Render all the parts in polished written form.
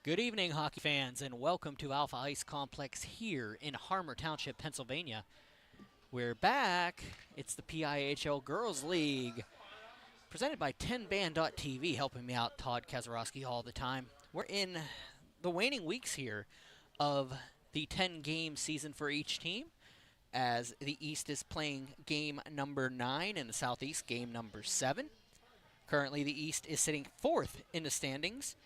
Good evening, hockey fans, and welcome to Alpha Ice Complex here in Harmer Township, Pennsylvania. We're back. It's the PIHL Girls League, presented by 10band.tv, helping me out, Todd Kazarowski, all the time. We're in the waning weeks here of the 10-game season for each team, as the East is playing game number 9 and the Southeast game number 7. Currently, the East is sitting 4th in the standings,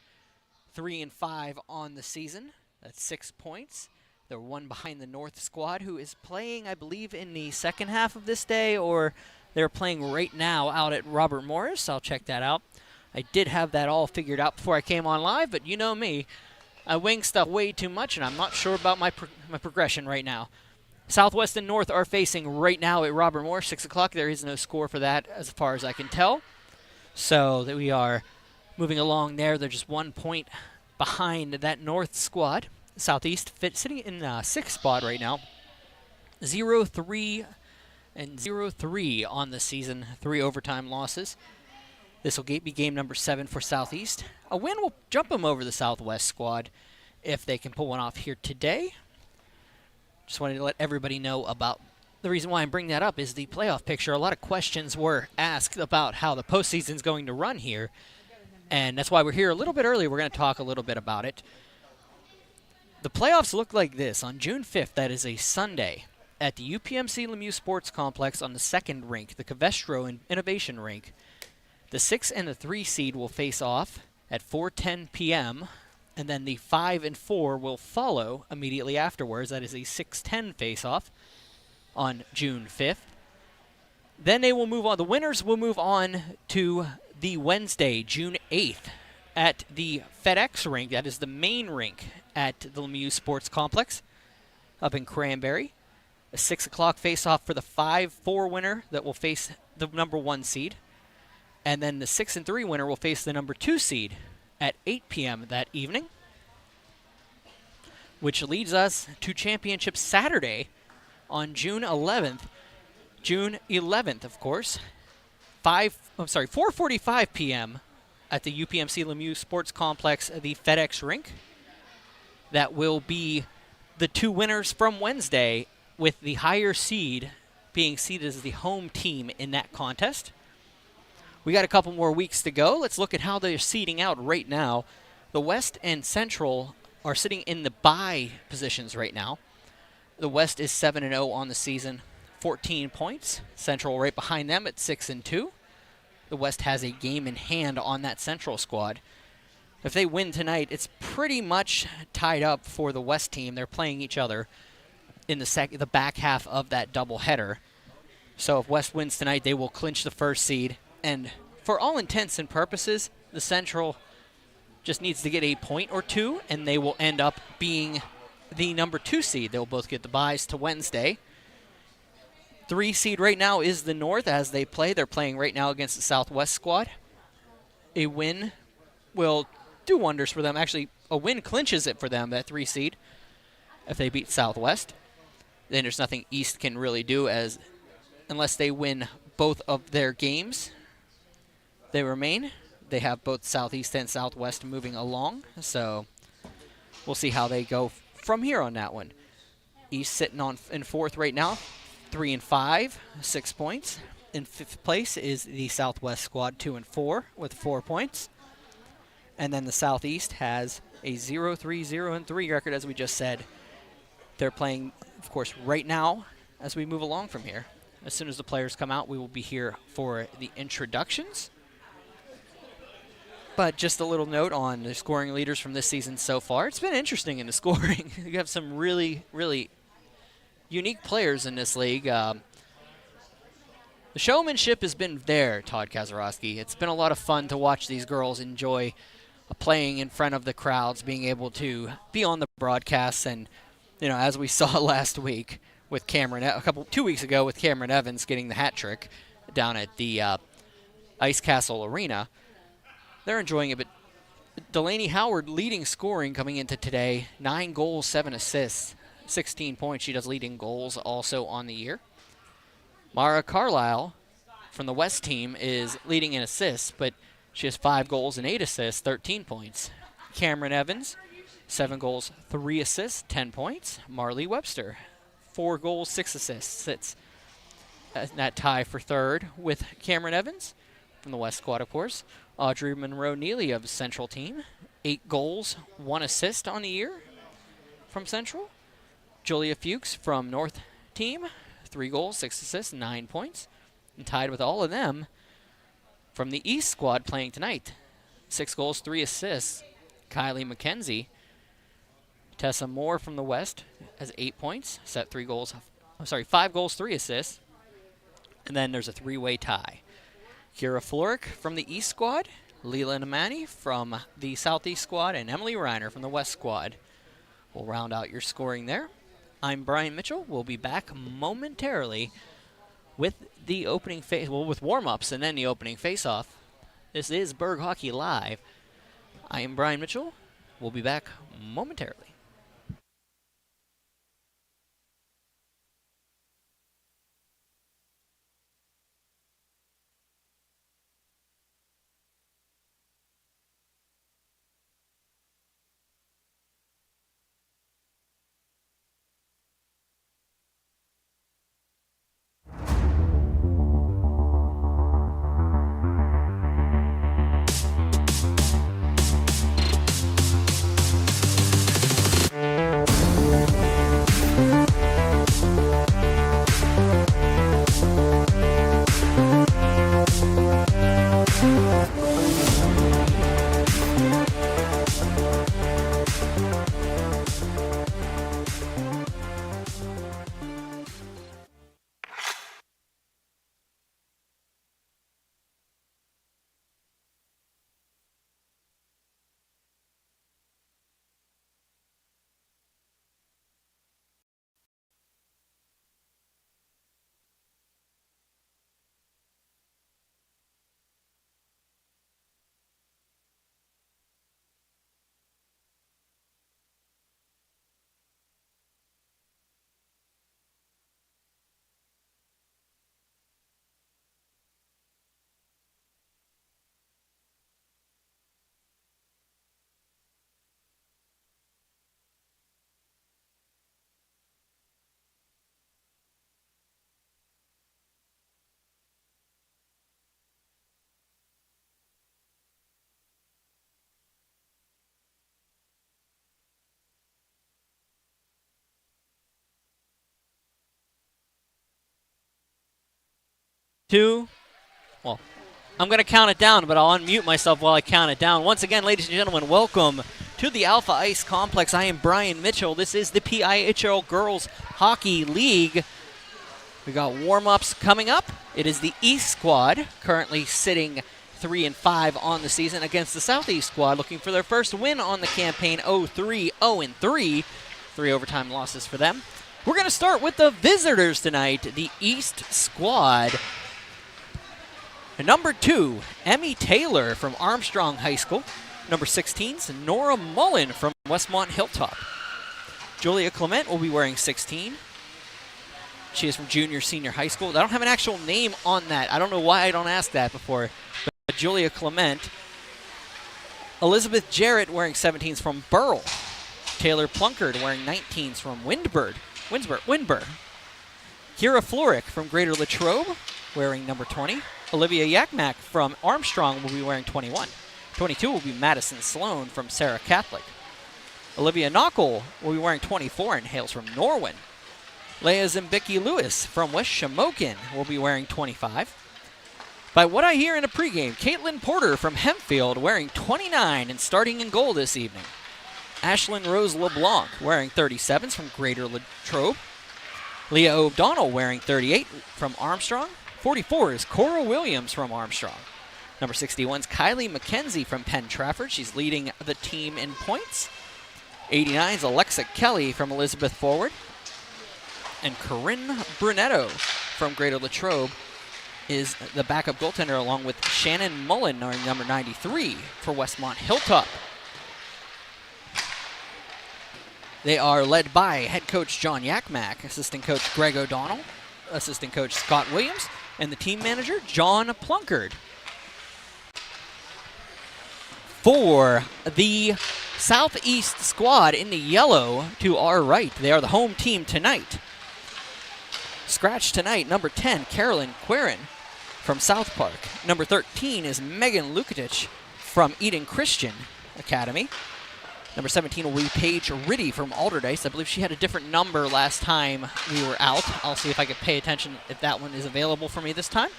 3-5 on the season. That's 6 points. They're one behind the North squad, who is playing, I believe, in the second half of this day, or they're playing right now out at Robert Morris. I'll check that out. I did have that all figured out before I came on live, but you know me. I wing stuff way too much, and I'm not sure about my progression right now. Southwest and North are facing right now at Robert Morris, 6 o'clock. There is no score for that as far as I can tell. So that we are moving along there. They're just 1 point behind that North squad. Southeast sitting in 6th spot right now. 0-3 and 0-3 on the season. 3 overtime losses. This will be game number 7 for Southeast. A win will jump them over the Southwest squad if they can pull one off here today. Just wanted to let everybody know about the reason why I'm bringing that up is the playoff picture. A lot of questions were asked about how the postseason is going to run here, and that's why we're here a little bit early. We're going to talk a little bit about it. The playoffs look like this. On June 5th, that is a Sunday, at the UPMC Lemieux Sports Complex on the second rink, the Covestro Innovation Rink, the 6 and the 3 seed will face off at 4:10 p.m., and then the 5 and 4 will follow immediately afterwards. That is a 6:10 face-off on June 5th. Then they will move on. The winners will move on to the Wednesday, June 8th, at the FedEx rink. That is the main rink at the Lemieux Sports Complex up in Cranberry. A 6 o'clock face-off for the 5-4 winner that will face the number 1 seed. And then the 6 and 3 winner will face the number 2 seed at 8 p.m. that evening, which leads us to Championship Saturday on June 11th. June 11th, of course, 4:45 p.m. at the UPMC Lemieux Sports Complex, the FedEx rink. That will be the 2 winners from Wednesday, with the higher seed being seeded as the home team in that contest. We got a couple more weeks to go. Let's look at how they're seeding out right now. The West and Central are sitting in the bye positions right now. The West is 7-0 on the season, 14 points. Central right behind them at 6-2. The West has a game in hand on that Central squad. If they win tonight, it's pretty much tied up for the West team. They're playing each other in the back half of that doubleheader. So if West wins tonight, they will clinch the first seed. And for all intents and purposes, the Central just needs to get a point or 2, and they will end up being the number 2 seed. They'll both get the byes to Wednesday. 3 seed right now is the North as they play. They're playing right now against the Southwest squad. A win will do wonders for them. Actually, a win clinches it for them, that 3 seed, if they beat Southwest. Then there's nothing East can really do, as unless they win both of their games, they remain. They have both Southeast and Southwest moving along, so we'll see how they go from here on that one. East sitting in 4th right now, 3-5, 6 points. In 5th place is the Southwest squad, 2-4 with 4 points. And then the Southeast has a 0-3, 0-3 record, as we just said. They're playing, of course, right now as we move along from here. As soon as the players come out, we will be here for the introductions. But just a little note on the scoring leaders from this season so far. It's been interesting in the scoring. You have some really, really unique players in this league. The showmanship has been there, Todd Kazarowski. It's been a lot of fun to watch these girls enjoy playing in front of the crowds, being able to be on the broadcasts, and as we saw last week with Cameron, 2 weeks ago with Cameron Evans getting the hat trick down at the Ice Castle Arena. They're enjoying it, but Delaney Howard leading scoring coming into today, 9 goals, 7 assists, 16 points. She does leading goals also on the year. Mara Carlisle from the West team is leading in assists, but she has 5 goals and 8 assists, 13 points. Cameron Evans, 7 goals, 3 assists, 10 points. Marley Webster, 4 goals, 6 assists, sits at that tie for third with Cameron Evans from the West squad, of course. Audrey Monroe Neely of Central team, 8 goals, 1 assist on the year from Central. Julia Fuchs from North team, 3 goals, 6 assists, 9 points. And tied with all of them from the East squad playing tonight, 6 goals, 3 assists. Kylie McKenzie. Tessa Moore from the West has 8 points, set 5 goals, 3 assists. And then there's a 3-way tie. Kira Florick from the East squad, Leela Namani from the Southeast squad, and Emily Reiner from the West squad will round out your scoring there. I'm Brian Mitchell. We'll be back momentarily with the opening with warm-ups and then the opening face-off. This is Burg Hockey Live. I am Brian Mitchell. We'll be back momentarily. I'm going to count it down, but I'll unmute myself while I count it down. Once again, ladies and gentlemen, welcome to the Alpha Ice Complex. I am Brian Mitchell. This is the PIHL Girls Hockey League. We got warm-ups coming up. It is the East squad, currently sitting 3-5 on the season, against the Southeast squad, looking for their first win on the campaign, 0-3. 3 overtime losses for them. We're going to start with the visitors tonight, the East squad. Number 2, Emmy Taylor from Armstrong High School. Number 16's Nora Mullen from Westmont Hilltop. Julia Clement will be wearing 16. She is from Junior Senior High School. I don't have an actual name on that. I don't know why I don't ask that before. But Julia Clement. Elizabeth Jarrett wearing 17s from Burrell. Taylor Plunkard wearing 19s from Windber. Kira Florick from Greater Latrobe wearing number 20. Olivia Yakmak from Armstrong will be wearing 21. 22 will be Madison Sloan from Sarah Catholic. Olivia Knockel will be wearing 24 and hails from Norwin. Leah Zimbicki Lewis from West Shamokin will be wearing 25. By what I hear in a pregame, Caitlin Porter from Hempfield wearing 29 and starting in goal this evening. Ashlyn Rose LeBlanc wearing 37s from Greater Latrobe. Leah O'Donnell wearing 38 from Armstrong. 44 is Cora Williams from Armstrong. Number 61 is Kylie McKenzie from Penn Trafford. She's leading the team in points. 89 is Alexa Kelly from Elizabeth Forward. And Corinne Brunetto from Greater Latrobe is the backup goaltender, along with Shannon Mullen, number 93 for Westmont Hilltop. They are led by head coach John Yakmak, assistant coach Greg O'Donnell, assistant coach Scott Williams, and the team manager, John Plunkard. For the Southeast squad in the yellow to our right. They are the home team tonight. Scratch tonight, number 10, Carolyn Querin from South Park. Number 13 is Megan Lukatic from Eden Christian Academy. Number 17 will be Paige Riddy from Alderdice. I believe she had a different number last time we were out. I'll see if I can pay attention if that one is available for me this time.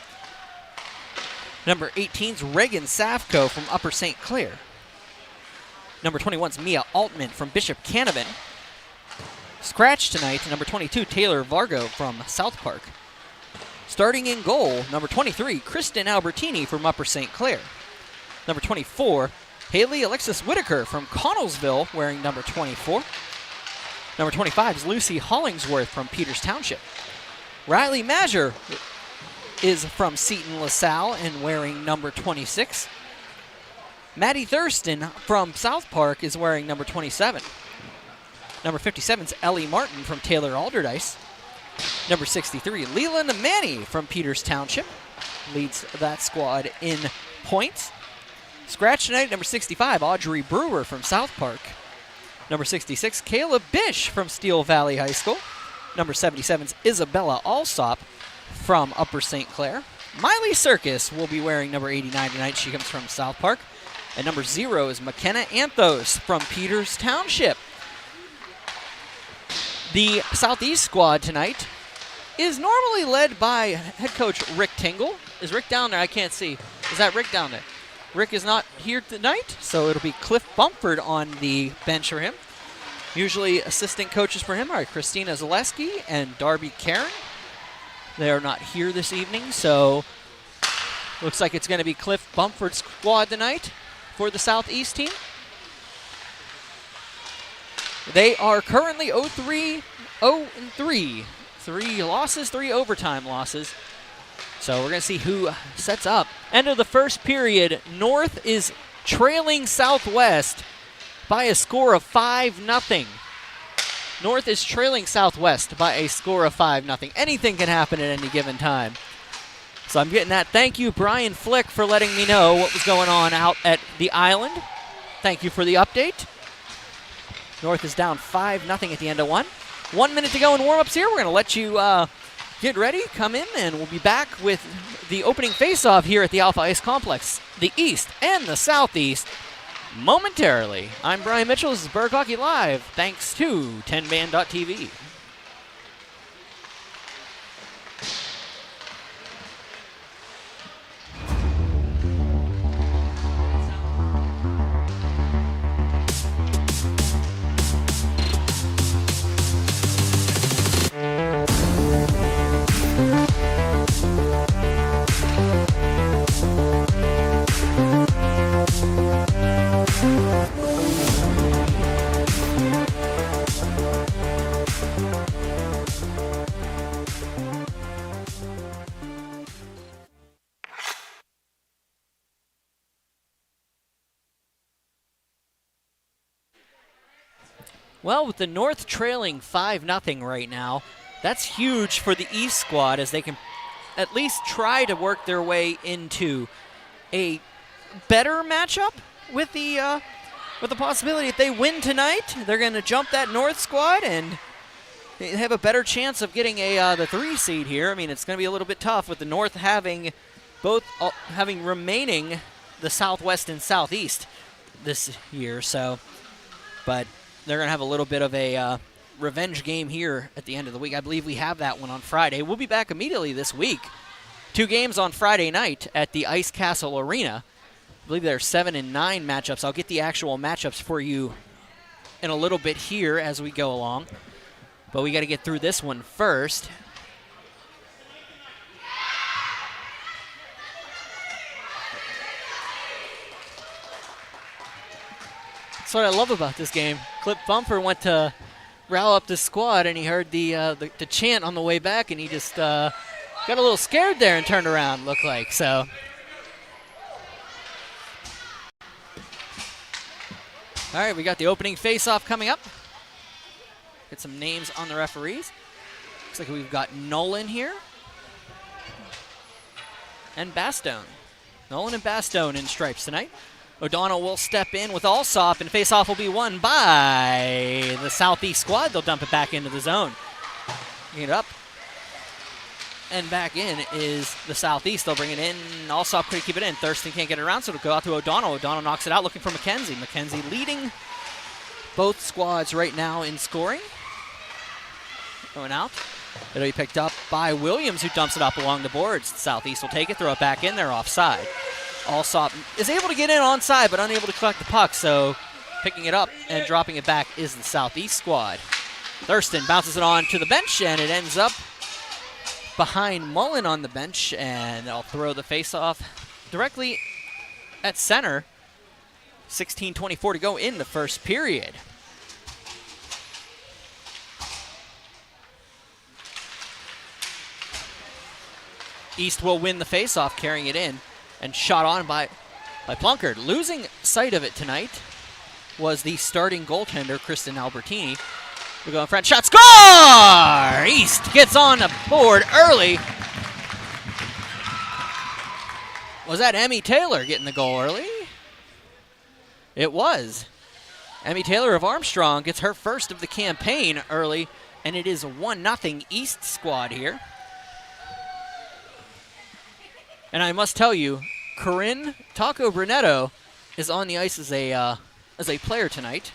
Number 18 is Reagan Safko from Upper St. Clair. Number 21 is Mia Altman from Bishop Canavan. Scratch tonight, number 22, Taylor Vargo from South Park. Starting in goal, number 23, Kristen Albertini from Upper St. Clair. Number 24, Haley Alexis Whitaker from Connellsville, wearing number 24. Number 25 is Lucy Hollingsworth from Peters Township. Riley Mazur is from Seton LaSalle and wearing number 26. Maddie Thurston from South Park is wearing number 27. Number 57 is Ellie Martin from Taylor Alderdice. Number 63, Leland Manny from Peters Township leads that squad in points. Scratch tonight, number 65, Audrey Brewer from South Park. Number 66, Caleb Bish from Steel Valley High School. Number 77 is Isabella Alsop from Upper St. Clair. Miley Circus will be wearing number 89 tonight. She comes from South Park. And number 0 is McKenna Anthos from Peters Township. The Southeast squad tonight is normally led by head coach Rick Tingle. Is Rick down there? I can't see. Is that Rick down there? Rick is not here tonight, so it'll be Cliff Bumford on the bench for him. Usually assistant coaches for him are Christina Zaleski and Darby Karen. They are not here this evening, so looks like it's going to be Cliff Bumford's squad tonight for the Southeast team. They are currently 0-3. 3 losses, 3 overtime losses. So we're going to see who sets up. End of the first period, North is trailing Southwest by a score of 5-0. North is trailing Southwest by a score of 5-0. Anything can happen at any given time. So I'm getting that. Thank you, Brian Flick, for letting me know what was going on out at the island. Thank you for the update. North is down 5-0 at the end of one. 1 minute to go in warm-ups here. We're going to let you get ready, come in, and we'll be back with the opening face-off here at the Alpha Ice Complex, the East and the Southeast, momentarily. I'm Brian Mitchell. This is Burgh Hockey Live, thanks to 10man.tv. Well, with the North trailing 5-0 right now, that's huge for the East squad as they can at least try to work their way into a better matchup with the possibility if they win tonight, they're going to jump that North squad and they have a better chance of getting the 3 seed here. I mean, it's going to be a little bit tough with the North having remaining the Southwest and Southeast this year. So, but they're going to have a little bit of a revenge game here at the end of the week. I believe we have that one on Friday. We'll be back immediately this week. 2 games on Friday night at the Ice Castle Arena. I believe there are 7 and 9 matchups. I'll get the actual matchups for you in a little bit here as we go along. But we got to get through this one first. That's what I love about this game. Cliff Bumford went to rile up the squad, and he heard the chant on the way back, and he just got a little scared there and turned around, looked like. So, all right, we got the opening face-off coming up. Get some names on the referees. Looks like we've got Nolan here and Bastone. Nolan and Bastone in stripes tonight. O'Donnell will step in with Alsop, and face-off will be won by the Southeast squad. They'll dump it back into the zone. Bring it up. And back in is the Southeast. They'll bring it in. Alsop could keep it in. Thurston can't get it around, so it'll go out to O'Donnell. O'Donnell knocks it out, looking for McKenzie. McKenzie leading both squads right now in scoring. Going out. It'll be picked up by Williams, who dumps it up along the boards. The Southeast will take it, throw it back in. They're offside. Alsop is able to get in onside, but unable to collect the puck, so picking it up and dropping it back is the Southeast squad. Thurston bounces it on to the bench, and it ends up behind Mullen on the bench, and they'll throw the face-off directly at center. 16:24 to go in the first period. East will win the face-off, carrying it in, and shot on by Plunkard. Losing sight of it tonight was the starting goaltender, Kristen Albertini. We go in front, shot, score! East gets on the board early. Was that Emmy Taylor getting the goal early? It was. Emmy Taylor of Armstrong gets her first of the campaign early, and it is a 1-0 East squad here. And I must tell you, Corinne Taco Brunetto is on the ice as a player tonight.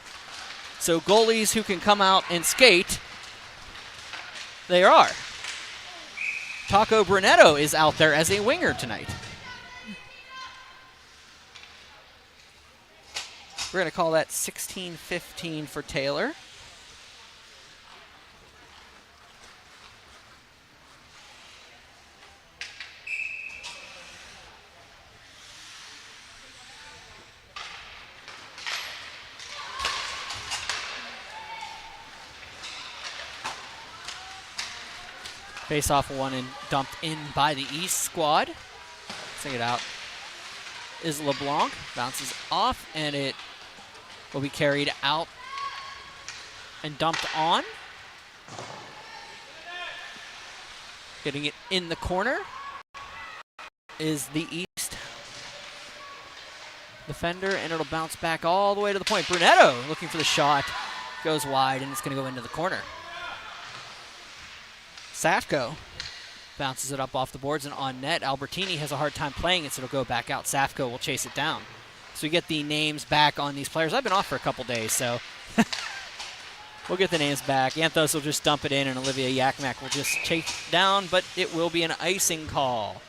So goalies who can come out and skate, they are. Taco Brunetto is out there as a winger tonight. We're going to call that 16-15 for Taylor. Face-off won and dumped in by the East squad. Take it out is LeBlanc. Bounces off, and it will be carried out and dumped on. Getting it in the corner is the East defender, and it'll bounce back all the way to the point. Brunetto looking for the shot. Goes wide, and it's going to go into the corner. Safko bounces it up off the boards and on net. Albertini has a hard time playing it, so it'll go back out. Safko will chase it down. So we get the names back on these players. I've been off for a couple days, so we'll get the names back. Anthos will just dump it in, and Olivia Yakmak will just chase it down, but it will be an icing call.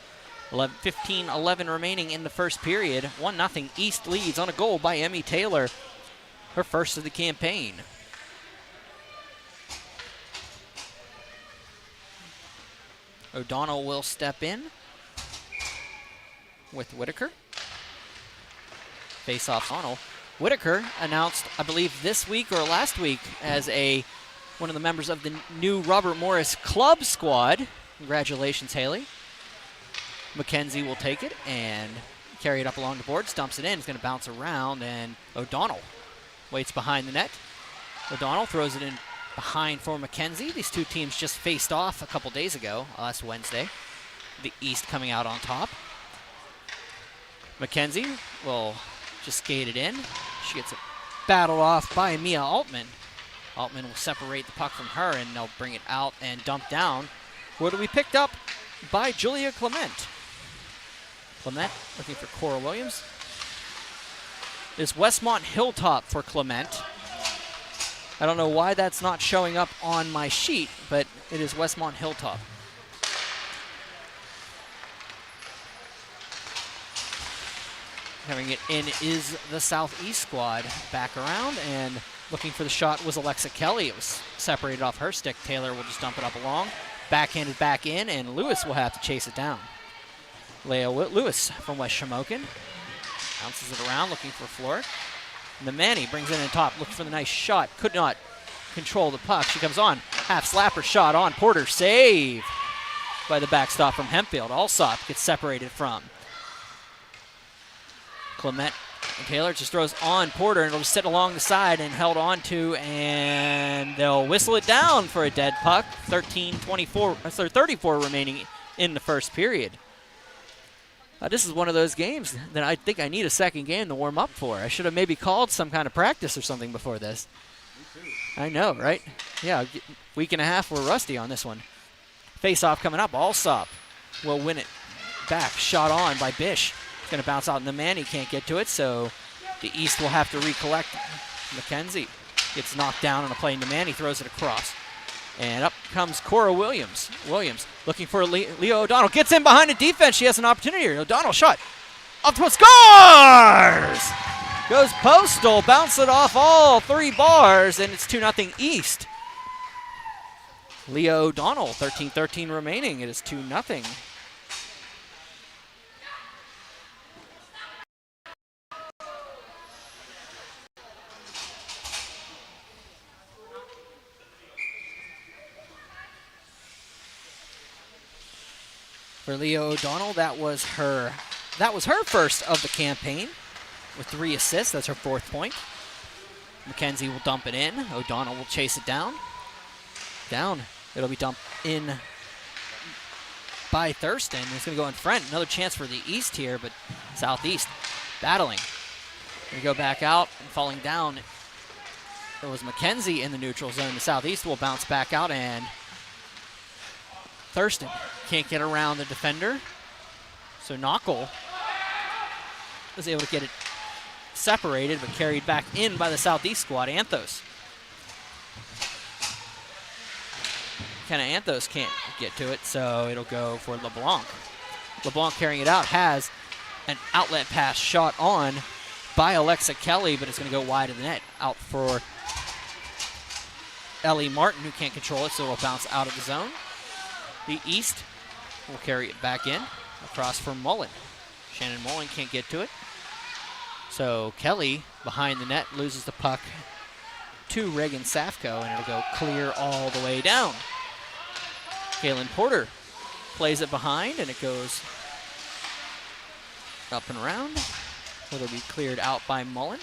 15-11 remaining in the first period. 1-0 East leads on a goal by Emmy Taylor, her first of the campaign. O'Donnell will step in with Whitaker. Face-off O'Donnell. Whitaker announced, I believe, this week or last week as one of the members of the new Robert Morris Club squad. Congratulations, Haley. McKenzie will take it and carry it up along the boards, dumps it in. It's going to bounce around, and O'Donnell waits behind the net. O'Donnell throws it in behind for McKenzie. These two teams just faced off a couple days ago, last Wednesday. The East coming out on top. McKenzie will just skate it in. She gets it battled off by Mia Altman. Altman will separate the puck from her, and they'll bring it out and dump down, where it'll be picked up by Julia Clement. Clement looking for Cora Williams. It's Westmont Hilltop for Clement. I don't know why that's not showing up on my sheet, but it is Westmont Hilltop. Having it in is the Southeast squad. Back around, and looking for the shot was Alexa Kelly. It was separated off her stick. Taylor will just dump it up along. Backhanded back in, and Lewis will have to chase it down. Leah Lewis from West Shamokin bounces it around, looking for Floric. Nemani brings it in top, looking for the nice shot. Could not control the puck. She comes on. Half slapper shot on Porter. Save by the backstop from Hempfield. Alsop gets separated from. Clement and Taylor just throws on Porter, and it'll just sit along the side and held on to, and they'll whistle it down for a dead puck. 34 remaining in the first period. This is one of those games that I think I need a second game to warm up for. I should have maybe called some kind of practice or something before this. I know, right? Yeah, week and a half, we're rusty on this one. Face-off coming up. Alsop will win it back. Shot on by Bish. It's going to bounce out, and the man, he can't get to it, so the East will have to recollect. McKenzie gets knocked down on a play. Nemani throws it across. And up comes Cora Williams. Williams looking for Leo O'Donnell. Gets in behind the defense. She has an opportunity here. O'Donnell shot. Up to scores! Goes postal. Bounce it off all 3 bars, and it's 2-0 East. Leo O'Donnell, 13-13 remaining. It is 2-0. For Leo O'Donnell, that was her first of the campaign with 3 assists. That's her 4th point. McKenzie will dump it in. O'Donnell will chase it down. It'll be dumped in by Thurston. It's going to go in front. Another chance for the East here, but Southeast battling. Going to go back out and falling down. It was McKenzie in the neutral zone. The Southeast will bounce back out, and Thurston can't get around the defender. So Knockel was able to get it separated, but carried back in by the Southeast squad. Anthos. Anthos can't get to it, so it'll go for LeBlanc. LeBlanc carrying it out, has an outlet pass shot on by Alexa Kelly, but it's going to go wide of the net. Out for Ellie Martin, who can't control it, so it'll bounce out of the zone. The East will carry it back in, across for Mullen. Shannon Mullen can't get to it. So Kelly, behind the net, loses the puck to Reagan Safko, and it'll go clear all the way down. Kaylin Porter plays it behind, and it goes up and around. It'll be cleared out by Mullen.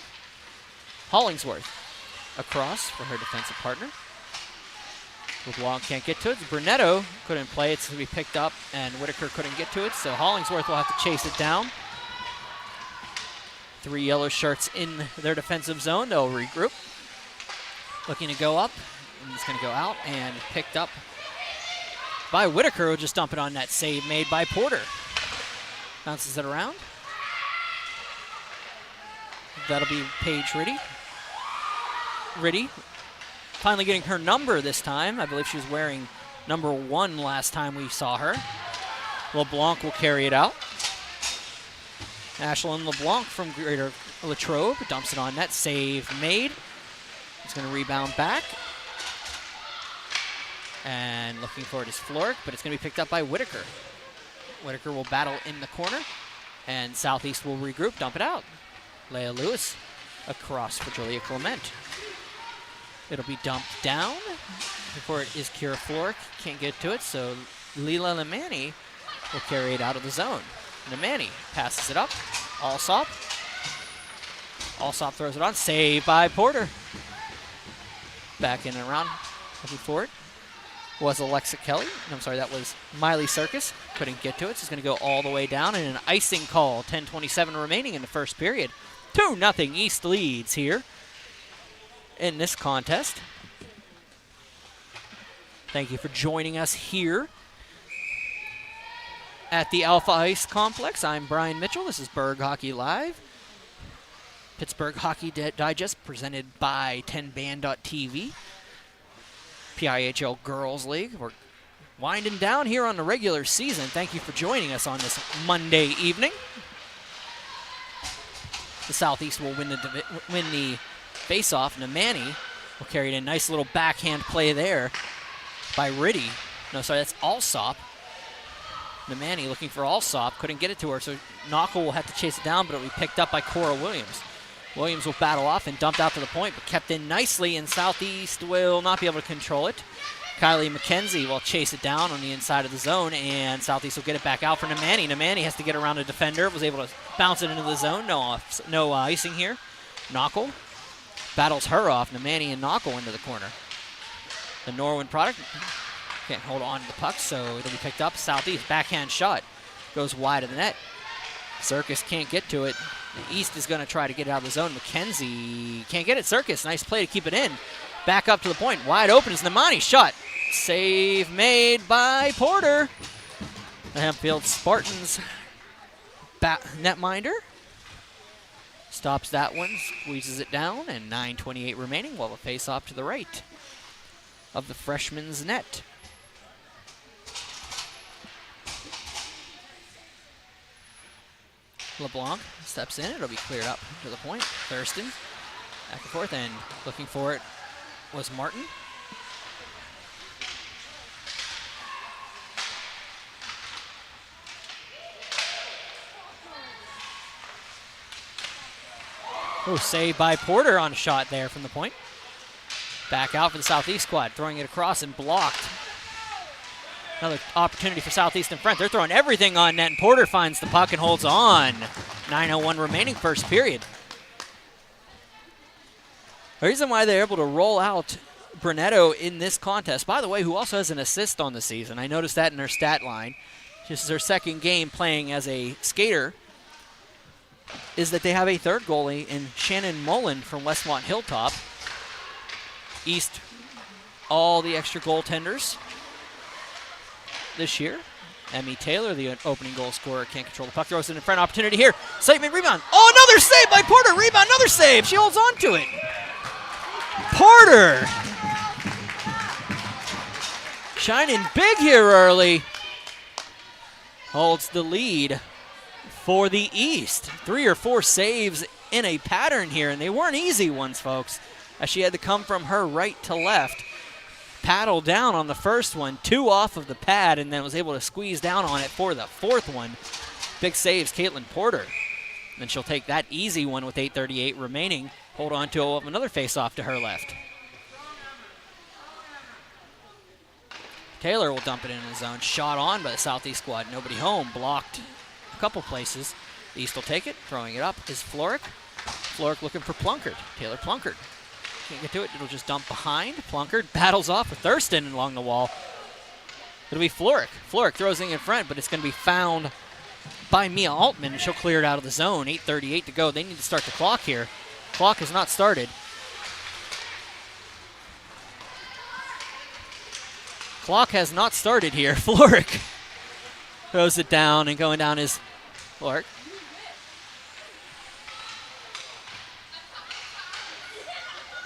Hollingsworth across for her defensive partner. LeBlanc can't get to it. Brunetto couldn't play. It's going to be picked up, and Whitaker couldn't get to it, so Hollingsworth will have to chase it down. 3 yellow shirts in their defensive zone. They'll regroup. Looking to go up, and it's going to go out, and picked up by Whitaker, who will just dump it on that save made by Porter. Bounces it around. That'll be Paige Riddy. Riddy finally getting her number this time. I believe she was wearing number 1 last time we saw her. LeBlanc will carry it out. Ashlyn LeBlanc from Greater Latrobe dumps it on net. Save made. It's going to rebound back. And looking for it is Floric, but it's going to be picked up by Whitaker. Whitaker will battle in the corner, and Southeast will regroup, dump it out. Leia Lewis across for Julia Clement. It'll be dumped down. Before it is Kira Floric. Can't get to it, so Leela Nemani will carry it out of the zone. Nemani passes it up. Alsop. Alsop throws it on. Save by Porter. Back in and around. Looking for it was Alexa Kelly. I'm sorry, that was Miley Circus. Couldn't get to it. So it's going to go all the way down, and an icing call. 10:27 remaining in the first period. 2-0 East leads here in this contest. Thank you for joining us here at the Alpha Ice Complex. I'm Brian Mitchell. This is Berg Hockey Live. Pittsburgh Hockey Digest presented by 10band.tv. PIHL Girls League. We're winding down here on the regular season. Thank you for joining us on this Monday evening. The Southeast will win the face-off. Nemani will carry it in. Nice little backhand play there by Riddy. No, sorry, that's Alsop. Nemani looking for Alsop. Couldn't get it to her, so Knockel will have to chase it down, but it'll be picked up by Cora Williams. Williams will battle off and dumped out to the point, but kept in nicely, and Southeast will not be able to control it. Kylie McKenzie will chase it down on the inside of the zone, and Southeast will get it back out for Nemani. Nemani has to get around a defender, was able to bounce it into the zone. No icing here. Knockel battles her off. Nemani and Knockel into the corner. The Norwin product can't hold on to the puck, so it'll be picked up. Southeast backhand shot goes wide of the net. Circus can't get to it. The East is going to try to get it out of the zone. McKenzie can't get it. Circus, nice play to keep it in. Back up to the point. Wide open is Nemani. Shot. Save made by Porter. The Hempfield Spartans netminder stops that one, squeezes it down, and 9:28 remaining. We'll have a face-off to the right of the freshman's net. LeBlanc steps in. It'll be cleared up to the point. Thurston back and forth, and looking for it was Martin. Oh, saved by Porter on a shot there from the point. Back out for the Southeast squad, throwing it across and blocked. Another opportunity for Southeast in front. They're throwing everything on net, and Porter finds the puck and holds on. 9:01 remaining first period. The reason why they're able to roll out Brunetto in this contest, by the way, who also has an assist on the season. I noticed that in her stat line. This is her second game playing as a skater. Is that they have a third goalie in Shannon Mullen from Westmont Hilltop. East, all the extra goaltenders this year. Emmy Taylor, the opening goal scorer, can't control the puck. Throws it in front. Opportunity here. Slavin rebound. Oh, another save by Porter. Rebound, another save. She holds on to it. Porter shining big here early. Holds the lead for the East. 3 or 4 saves in a pattern here, and they weren't easy ones, folks, as she had to come from her right to left. Paddle down on the first one, 2 off of the pad, and then was able to squeeze down on it for the fourth one. Big saves, Caitlin Porter. Then she'll take that easy one with 8:38 remaining. Hold on to another face-off to her left. Taylor will dump it in the zone. Shot on by the Southeast squad. Nobody home. Blocked a couple places. The East will take it. Throwing it up is Floric. Floric looking for Plunkard. Taylor Plunkard. Can't get to it. It'll just dump behind. Plunkard battles off with Thurston along the wall. It'll be Floric. Floric throws it in front, but it's going to be found by Mia Altman, and she'll clear it out of the zone. 8:38 to go. They need to start the clock here. Clock has not started. Clock has not started here. Floric throws it down, and going down is Floric.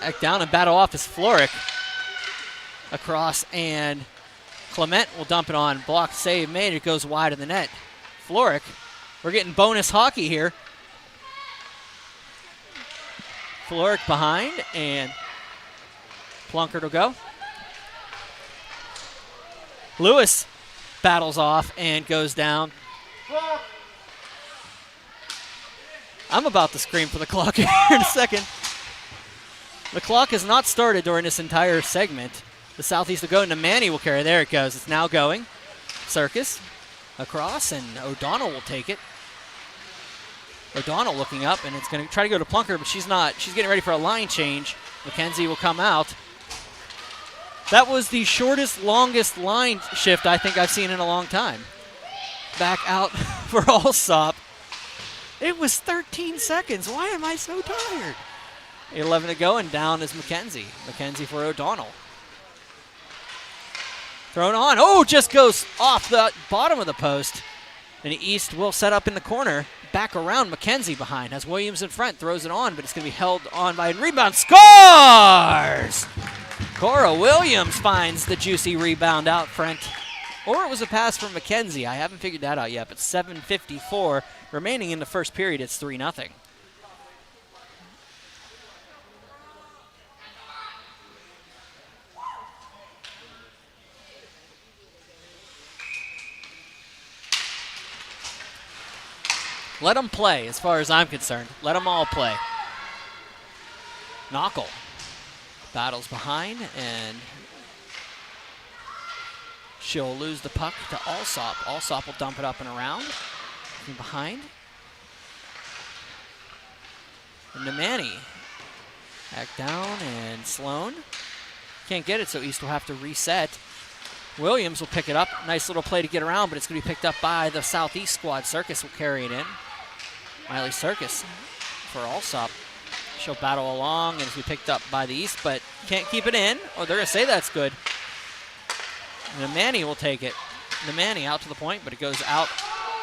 Back down and battle off is Floric. Across, and Clement will dump it on. Block save made. It goes wide of the net. Floric, we're getting bonus hockey here. Floric behind, and Plunkard will go. Lewis battles off and goes down. I'm about to scream for the clock here in a second. The clock has not started during this entire segment. The Southeast will go, and Nemani will carry. There it goes. It's now going. Circus across, and O'Donnell will take it. O'Donnell looking up, and it's going to try to go to Plunkard, but she's not. She's getting ready for a line change. McKenzie will come out. That was the shortest, longest line shift I think I've seen in a long time. Back out for Alsop. It was 13 seconds. Why am I so tired? 11 to go, and down is McKenzie. McKenzie for O'Donnell. Thrown on. Oh, just goes off the bottom of the post. And the East will set up in the corner. Back around, McKenzie behind. Has Williams in front. Throws it on, but it's going to be held on by a rebound. Scores! Cora Williams finds the juicy rebound out front. Or it was a pass from McKenzie. I haven't figured that out yet, but 7:54 remaining in the first period. It's 3-0. Let them play, as far as I'm concerned. Let them all play. Knockel battles behind, and she'll lose the puck to Alsop. Alsop will dump it up and around. From behind. And Nemani. Back down, and Sloan can't get it, so East will have to reset. Williams will pick it up. Nice little play to get around, but it's going to be picked up by the Southeast squad. Circus will carry it in. Miley Circus for Alsop. She'll battle along and be picked up by the East, but can't keep it in. Oh, they're going to say that's good. Nemani will take it. Nemani out to the point, but it goes out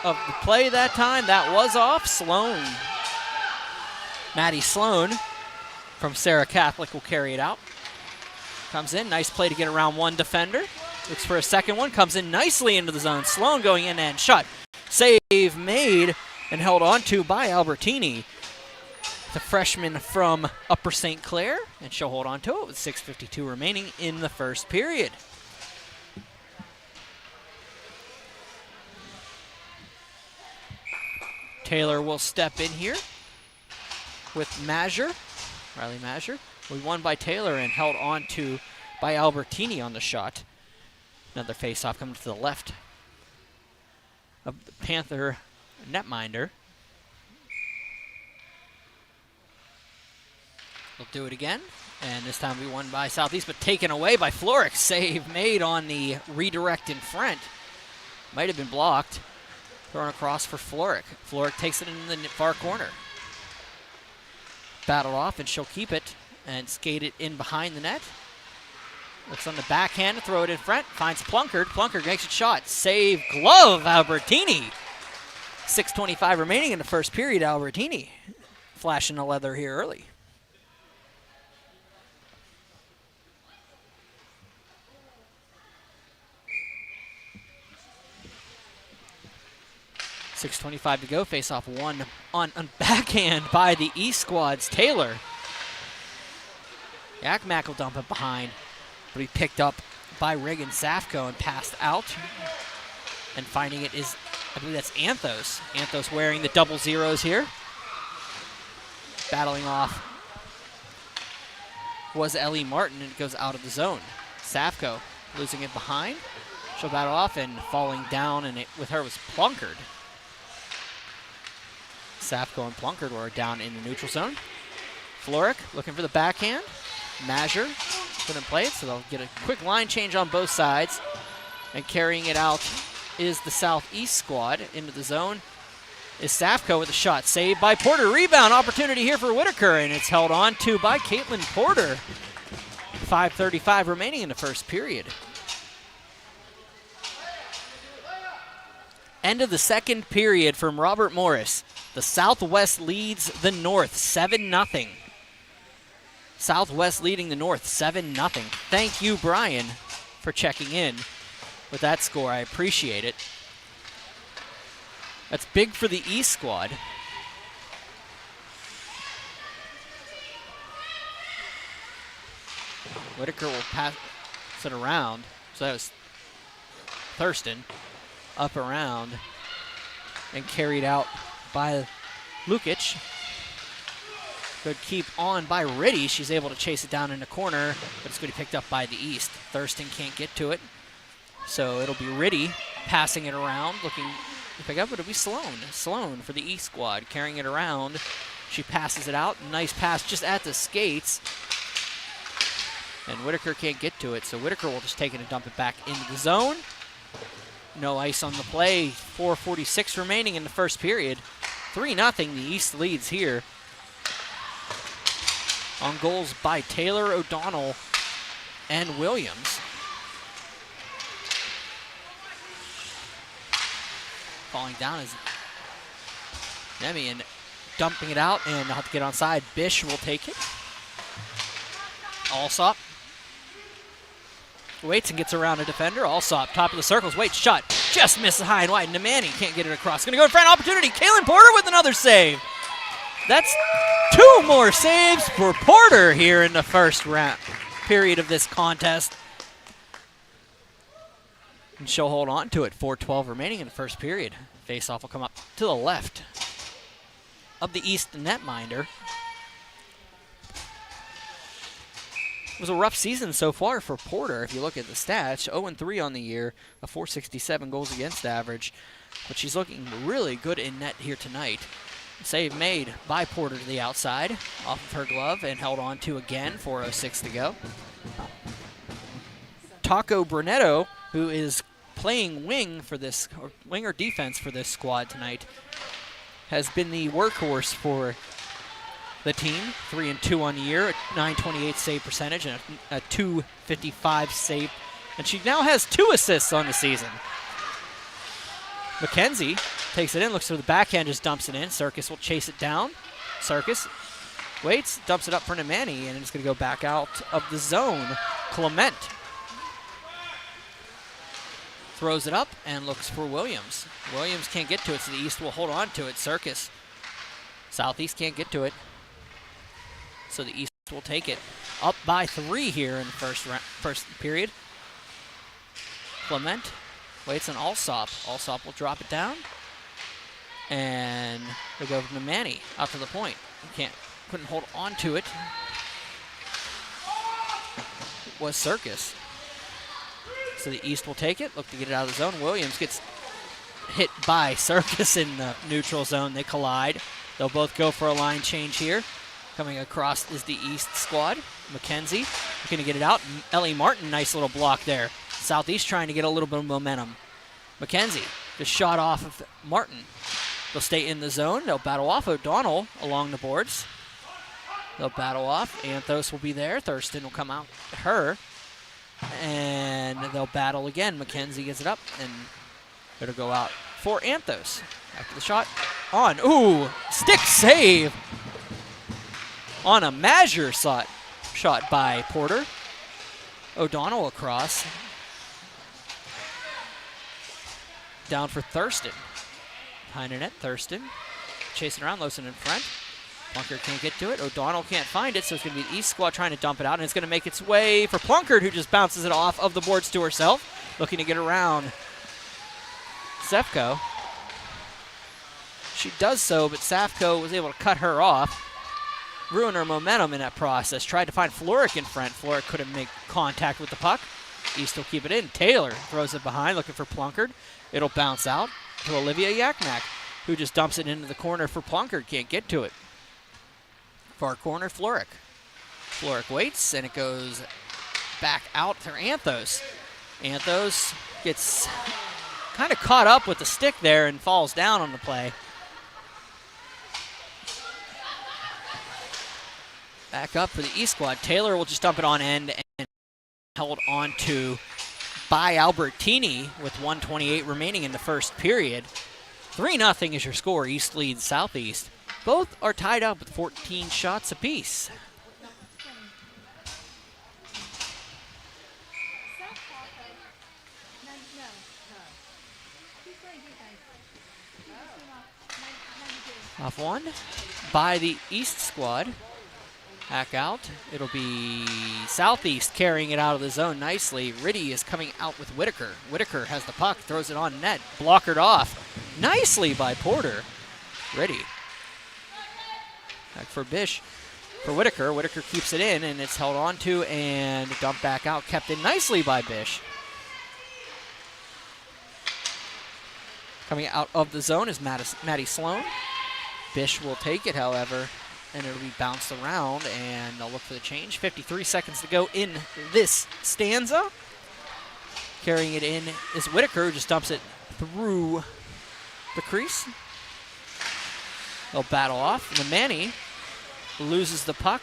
of the play that time. That was off. Sloan. Maddie Sloan from Sarah Catholic will carry it out. Comes in. Nice play to get around one defender. Looks for a second one. Comes in nicely into the zone. Sloan going in and shot. Save made and held on to by Albertini. The freshman from Upper St. Clair, and she'll hold on to it with 6:52 remaining in the first period. Taylor will step in here with Mazur, Riley Mazur. We won by Taylor and held on to by Albertini on the shot. Another face-off coming to the left of the Panther netminder. We'll do it again, and this time we won by Southeast, but taken away by Florek. Save made on the redirect in front. Might have been blocked. Thrown across for Florek. Florek takes it in the far corner. Battled off, and she'll keep it and skate it in behind the net. Looks on the backhand to throw it in front. Finds Plunkard. Plunkard makes a shot. Save glove, Albertini. 6:25 remaining in the first period. Albertini flashing the leather here early. .6:25 to go. Face off one on backhand by the East squad's Taylor. Yakmak will dump it behind, but he picked up by Reagan Safko and passed out. And finding it is, I believe that's Anthos. Anthos wearing the double zeros here. Battling off was Ellie Martin, and it goes out of the zone. Safko losing it behind. She'll battle off, and falling down, and with her was Plunkard. Safko and Plunkard were down in the neutral zone. Florek looking for the backhand. Mazur couldn't play it, so they'll get a quick line change on both sides. And carrying it out is the Southeast squad. Into the zone is Safko with a shot. Saved by Porter. Rebound opportunity here for Whitaker, and it's held on to by Caitlin Porter. 5:35 remaining in the first period. End of the second period from Robert Morris. The Southwest leads the North 7-0. Southwest leading the North 7-0. Thank you, Brian, for checking in with that score. I appreciate it. That's big for the East squad. Whitaker will pass it around. So that was Thurston. Up around and carried out by Lukic. Good keep on by Riddy. She's able to chase it down in the corner, but it's going to be picked up by the East. Thurston can't get to it, so it'll be Riddy passing it around, looking to pick up, but it'll be Sloan. Sloan for the East squad, carrying it around. She passes it out. Nice pass just at the skates. And Whitaker can't get to it, so Whitaker will just take it and dump it back into the zone. No ice on the play. 4:46 remaining in the first period. 3-0, the East leads here. On goals by Taylor, O'Donnell, and Williams. Falling down is Nemi, and dumping it out, and they'll have to get onside. Bish will take it. Alsop waits and gets around a defender. Alsop, top of the circles. Wait, shot. Just misses high and wide. Nemani can't get it across. Going to go in front. Opportunity. Kaylin Porter with another save. That's 2 more saves for Porter here in the first round period of this contest. And she'll hold on to it. 4:12 remaining in the first period. Face-off will come up to the left of the East netminder. It was a rough season so far for Porter. If you look at the stats, 0-3 on the year, a .467 goals against average, but she's looking really good in net here tonight. Save made by Porter to the outside, off of her glove, and held on to again. 4:06 to go. Taco Brunetto, who is playing wing for this, or winger defense for this squad tonight, has been the workhorse for the team. 3-2 on the year, a .928 save percentage and a .255 save. And she now has 2 assists on the season. McKenzie takes it in, looks for the backhand, just dumps it in. Circus will chase it down. Circus waits, dumps it up for Nemani, and it's going to go back out of the zone. Clement throws it up and looks for Williams. Williams can't get to it, so the East will hold on to it. Circus. Southeast can't get to it, so the East will take it. Up by 3 here in the first period. Clement waits on Alsop. Alsop will drop it down. And they go to Nemani out to the point. Couldn't hold on to it. It was Circus. So the East will take it, look to get it out of the zone. Williams gets hit by Circus in the neutral zone. They collide. They'll both go for a line change here. Coming across is the East squad. McKenzie going to get it out. Ellie Martin, nice little block there. Southeast trying to get a little bit of momentum. McKenzie just shot off of Martin. They'll stay in the zone. They'll battle off O'Donnell along the boards. They'll battle off. Anthos will be there. Thurston will come out to her. And they'll battle again. McKenzie gets it up, and it'll go out for Anthos. After the shot, on. Ooh, stick save on a Mazur shot by Porter. O'Donnell across. Down for Thurston. Behind the net, Thurston chasing around, Lawson in front. Plunkard can't get to it. O'Donnell can't find it, so it's going to be the East squad trying to dump it out, and it's going to make its way for Plunkard, who just bounces it off of the boards to herself, looking to get around Sefko. She does so, but Safko was able to cut her off, ruin her momentum in that process. Tried to find Floric in front. Floric couldn't make contact with the puck. East will keep it in. Taylor throws it behind, looking for Plunkard. It'll bounce out to Olivia Yakmak, who just dumps it into the corner for Plunkard. Can't get to it. Far corner, Floric. Floric waits, and it goes back out to Anthos. Anthos gets kind of caught up with the stick there and falls down on the play. Back up for the East squad. Taylor will just dump it on end and held on to by Albertini with 1:28 remaining in the first period. 3-0 is your score. East leads Southeast. Both are tied up with 14 shots apiece. Off one by the East squad. Back out. It'll be Southeast carrying it out of the zone nicely. Riddy is coming out with Whitaker. Whitaker has the puck, throws it on net, blockered off nicely by Porter. Riddy. Back for Bish. For Whitaker. Whitaker keeps it in, and it's held on to and dumped back out. Kept in nicely by Bish. Coming out of the zone is Maddie Sloan. Bish will take it, however, and it'll be bounced around, and they'll look for the change. 53 seconds to go in this stanza. Carrying it in is Whitaker, who just dumps it through the crease. They'll battle off. Nemani loses the puck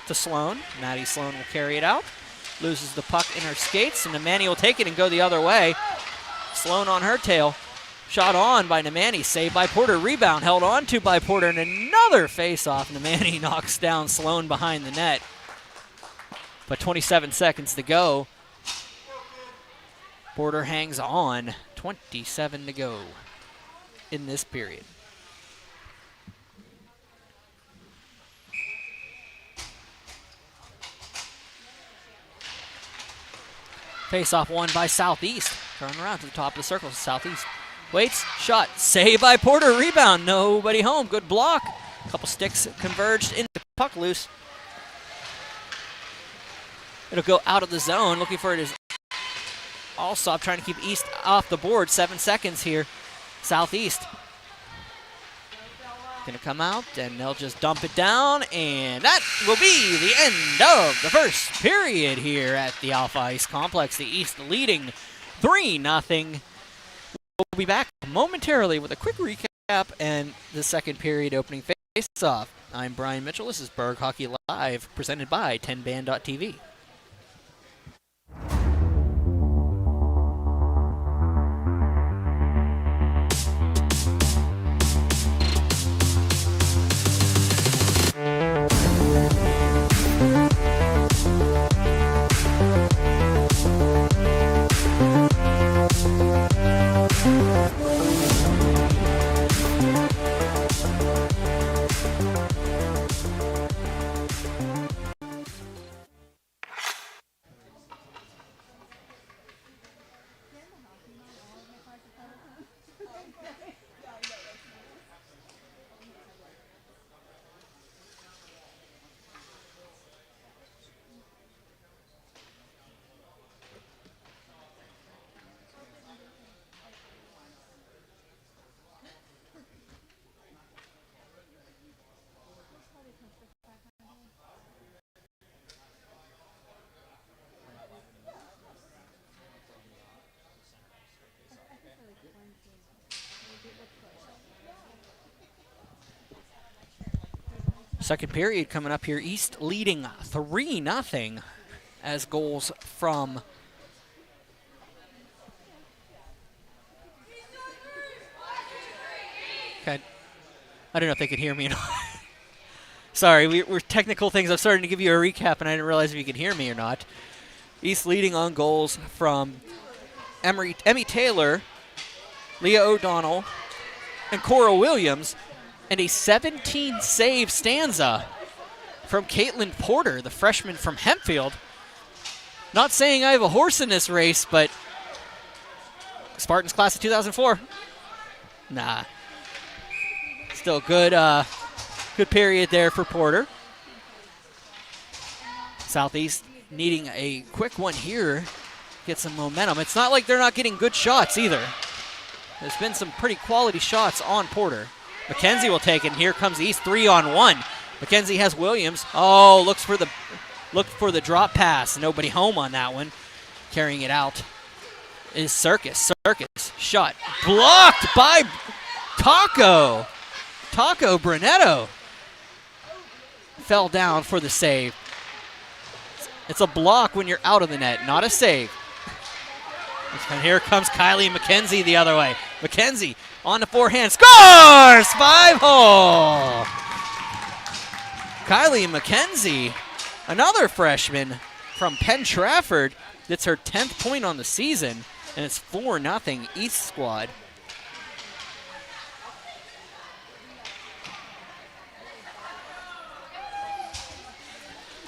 to Sloan. Maddie Sloan will carry it out. Loses the puck in her skates, and Nemani will take it and go the other way. Sloan on her tail. Shot on by Nemani, saved by Porter. Rebound held on to by Porter, and another face-off. Nemani knocks down Sloan behind the net. But 27 seconds to go. Porter hangs on. 27 to go in this period. Face-off won by Southeast. Turn around to the top of the circle. Southeast waits, shot, saved by Porter, rebound, nobody home, good block. A couple sticks converged into the puck loose. It'll go out of the zone, looking for it is Alsop trying to keep East off the board. 7 seconds here, Southeast. Gonna come out, and they'll just dump it down, and that will be the end of the first period here at the Alpha Ice Complex. The East leading 3-0. We'll be back momentarily with a quick recap and the second period opening face-off. I'm Brian Mitchell. This is Berg Hockey Live, presented by 10band.tv. Second period coming up here. East leading 3-0 as goals from okay. I don't know if they could hear me or not. Sorry, we're technical things. I'm starting to give you a recap, and I didn't realize if you could hear me or not. East leading on goals from Emmy Taylor, Leah O'Donnell, and Cora Williams, and a 17-save stanza from Caitlin Porter, the freshman from Hempfield. Not saying I have a horse in this race, but Spartans class of 2004. Nah. Still good, good period there for Porter. Southeast needing a quick one here, get some momentum. It's not like they're not getting good shots either. There's been some pretty quality shots on Porter. McKenzie will take it, and here comes East 3-on-1. McKenzie has Williams. Oh, looked for the drop pass. Nobody home on that one. Carrying it out is Circus. Circus shot blocked by Taco Brunetto. Fell down for the save. It's a block when you're out of the net, not a save. And here comes Kylie McKenzie the other way. McKenzie on the forehand, scores! 5-hole! Kylie McKenzie, another freshman from Penn Trafford, that's her 10th point on the season, and it's 4-0 East squad.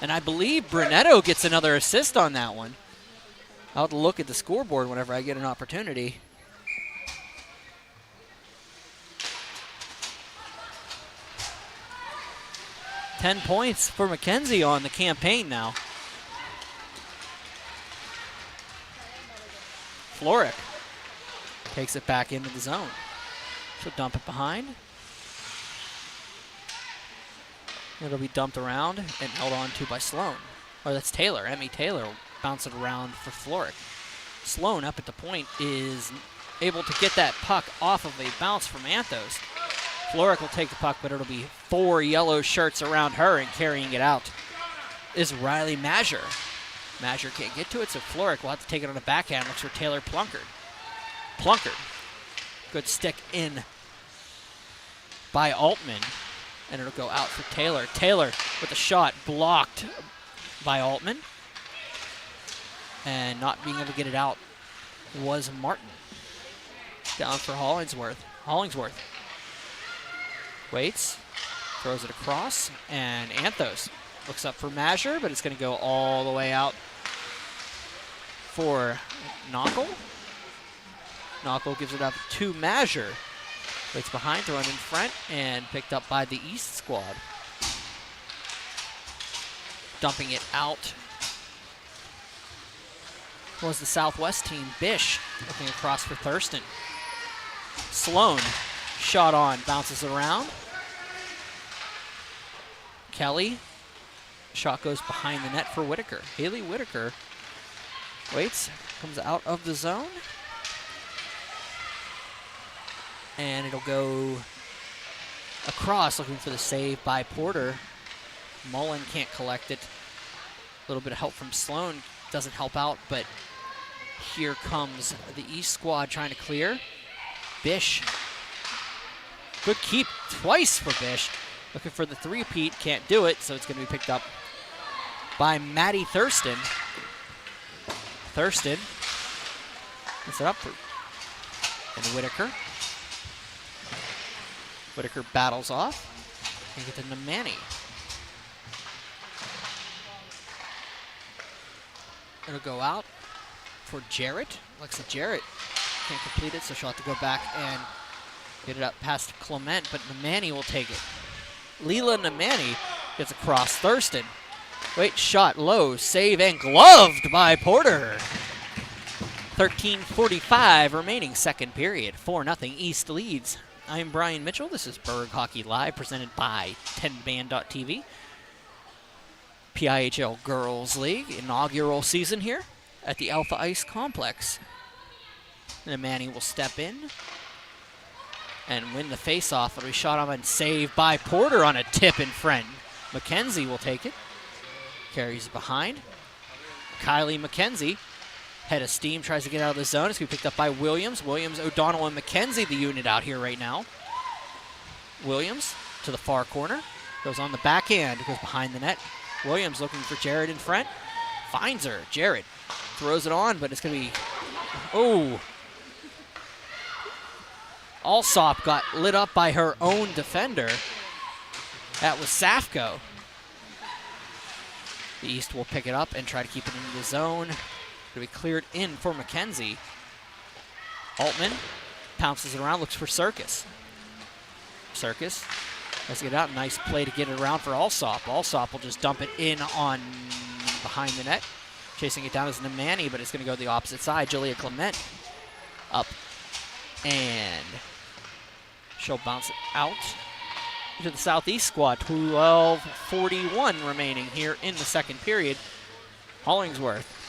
And I believe Brunetto gets another assist on that one. I'll have to look at the scoreboard whenever I get an opportunity. $10 points for McKenzie on the campaign now. Floric takes it back into the zone. She'll dump it behind. It'll be dumped around and held on to by Sloan. Or that's Taylor. Emmy Taylor will bounce it around for Floric. Sloan up at the point is able to get that puck off of a bounce from Anthos. Floric will take the puck, but it'll be 4 yellow shirts around her, and carrying it out is Riley Mazur. Mazur can't get to it, so Floric will have to take it on the backhand. Looks for Taylor Plunkard. Plunkard. Good stick in by Altman, and it'll go out for Taylor. Taylor with a shot blocked by Altman, and not being able to get it out was Martin. Down for Hollingsworth. Waits, throws it across, and Anthos looks up for Mazur, but it's going to go all the way out for Knockel. Knockel gives it up to Mazur. Waits behind, thrown in front, and picked up by the East squad. Dumping it out was the Southwest team. Bish looking across for Thurston. Sloan, shot on, bounces around. Kelly, shot goes behind the net for Whitaker. Haley Whitaker waits, comes out of the zone. And it'll go across, looking for the save by Porter. Mullen can't collect it. A little bit of help from Sloan doesn't help out, but here comes the East squad trying to clear. Bish. Good keep twice for Bish. Looking for the three-peat, can't do it, so it's going to be picked up by Maddie Thurston. Thurston puts it up for and Whitaker. Whitaker battles off and gets into Manny. It'll go out for Jarrett. Alexa Jarrett can't complete it, so she'll have to go back and get it up past Clement, but Nemani will take it. Leela Nemani gets across Thurston. Wait, shot low, save and gloved by Porter. 13:45 remaining, second period. 4-0 East leads. I'm Brian Mitchell. This is Berg Hockey Live, presented by 10man.tv. PIHL Girls League inaugural season here at the Alpha Ice Complex. Nemani will step in and win the faceoff. It'll be shot on and saved by Porter on a tip in front. McKenzie will take it. Carries it behind. Kylie McKenzie, head of steam, tries to get out of the zone. It's going to be picked up by Williams. Williams, O'Donnell, and McKenzie, the unit out here right now. Williams to the far corner. Goes on the backhand. Goes behind the net. Williams looking for Jarrett in front. Finds her. Jarrett throws it on, but it's going to be... Oh! Alsop got lit up by her own defender. That was Safko. The East will pick it up and try to keep it into the zone. It'll be cleared in for McKenzie. Altman pounces it around, looks for Circus. Circus has to get out. Nice play to get it around for Alsop. Alsop will just dump it in on behind the net. Chasing it down is Nemani, but it's going to go the opposite side. Julia Clement up, and she'll bounce it out to the Southeast squad. 12:41 remaining here in the second period. Hollingsworth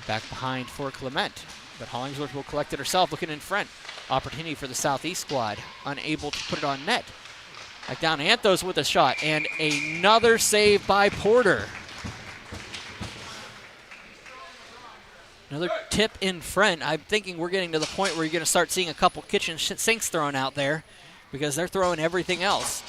back behind for Clement, but Hollingsworth will collect it herself, looking in front. Opportunity for the Southeast squad, unable to put it on net. Back down, Anthos with a shot, and another save by Porter. Another tip in front. I'm thinking we're getting to the point where you're going to start seeing a couple kitchen sinks thrown out there, because they're throwing everything else.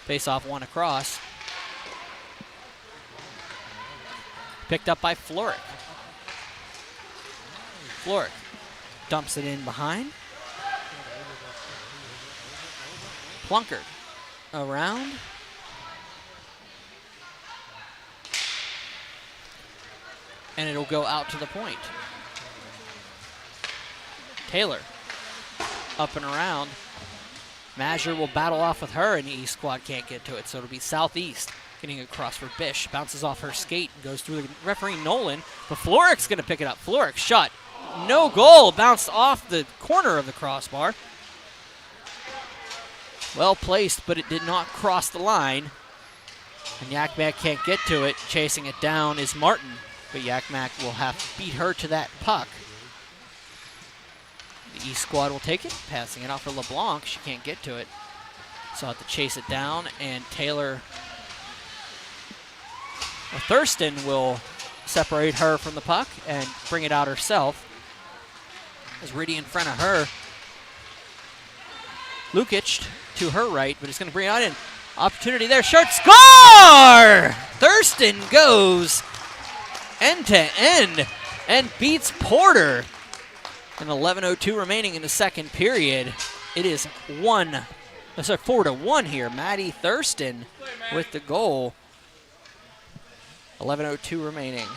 Face-off one across. Picked up by Floric. Floric dumps it in behind. Plunkard around. And it'll go out to the point. Taylor up and around. Mazur will battle off with her, and the East squad can't get to it, so it'll be Southeast getting across for Bish. Bounces off her skate and goes through the referee Nolan, but Floric's going to pick it up. Floric shot. No goal. Bounced off the corner of the crossbar. Well placed, but it did not cross the line. And Yakmak can't get to it. Chasing it down is Martin, but Yakmak will have to beat her to that puck. The East squad will take it, passing it out for LeBlanc. She can't get to it, so I'll have to chase it down, and Taylor... Thurston will separate her from the puck and bring it out herself. As Riddy in front of her. Lukic to her right, but he's going to bring it out in. Opportunity there. Short score! Thurston goes end to end and beats Porter. And 11:02 remaining in the second period. It is 4-1 here. Maddie Thurston with the goal. 11:02 remaining.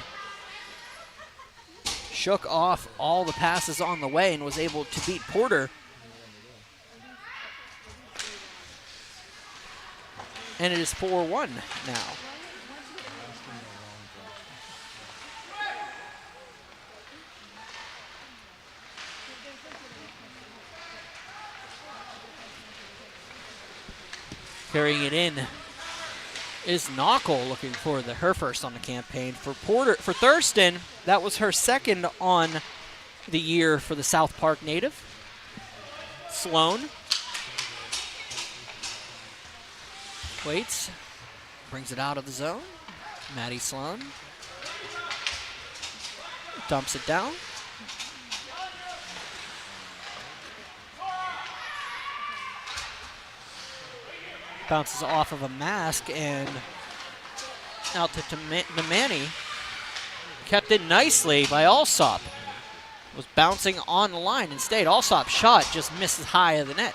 Shook off all the passes on the way and was able to beat Porter. And it is 4-1 now. Carrying it in is Knockel, looking for her first on the campaign. For Thurston, that was her second on the year for the South Park native. Sloan waits, brings it out of the zone. Maddie Sloan dumps it down. Bounces off of a mask and out to Nemani. Kept it nicely by Alsop. Was bouncing on the line and stayed. Alsop's shot just misses high of the net.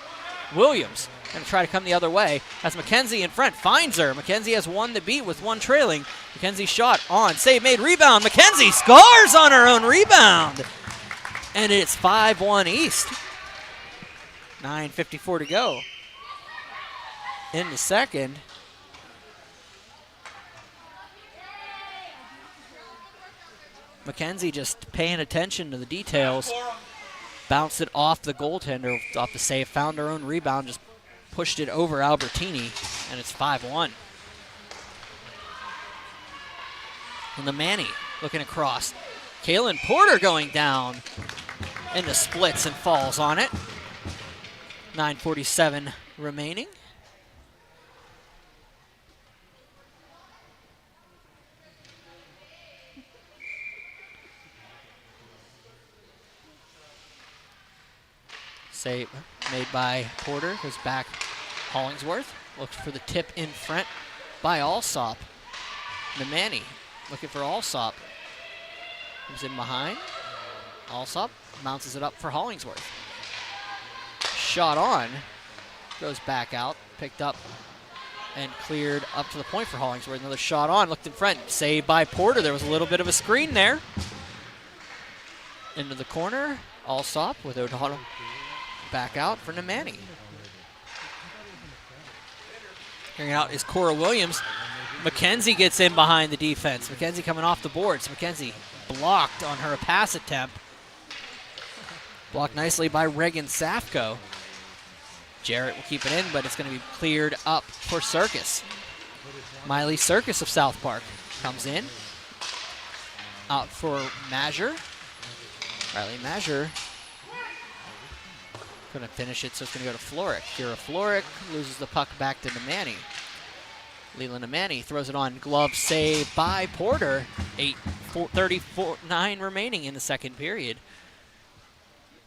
Williams going to try to come the other way. As McKenzie in front finds her. McKenzie has one to beat with one trailing. McKenzie shot on. Save made. Rebound. McKenzie scores on her own rebound. And it's 5-1 East. 9:54 to go in the second. McKenzie just paying attention to the details. Bounced it off the goaltender, off the save, found her own rebound, just pushed it over Albertini, and it's 5-1. And the Manny looking across. Kaylin Porter going down into splits and falls on it. 9:47 remaining. Save made by Porter, goes back Hollingsworth. Looks for the tip in front by Alsop. Nemani looking for Alsop. Comes in behind. Alsop bounces it up for Hollingsworth. Shot on. Goes back out. Picked up and cleared up to the point for Hollingsworth. Another shot on. Looked in front. Saved by Porter. There was a little bit of a screen there. Into the corner. Alsop with O'Donnell. Back out for Nemani. Carrying out is Cora Williams. McKenzie gets in behind the defense. McKenzie coming off the boards. McKenzie blocked on her pass attempt. Blocked nicely by Reagan Safko. Jarrett will keep it in, but it's going to be cleared up for Circus. Miley Circus of South Park comes in. Out for Mazur. Riley Mazur. Going to finish it, so it's going to go to Floric. Kira Floric loses the puck back to Nemani. Leland Nemani throws it on. Glove save by Porter. 8:34 remaining in the second period.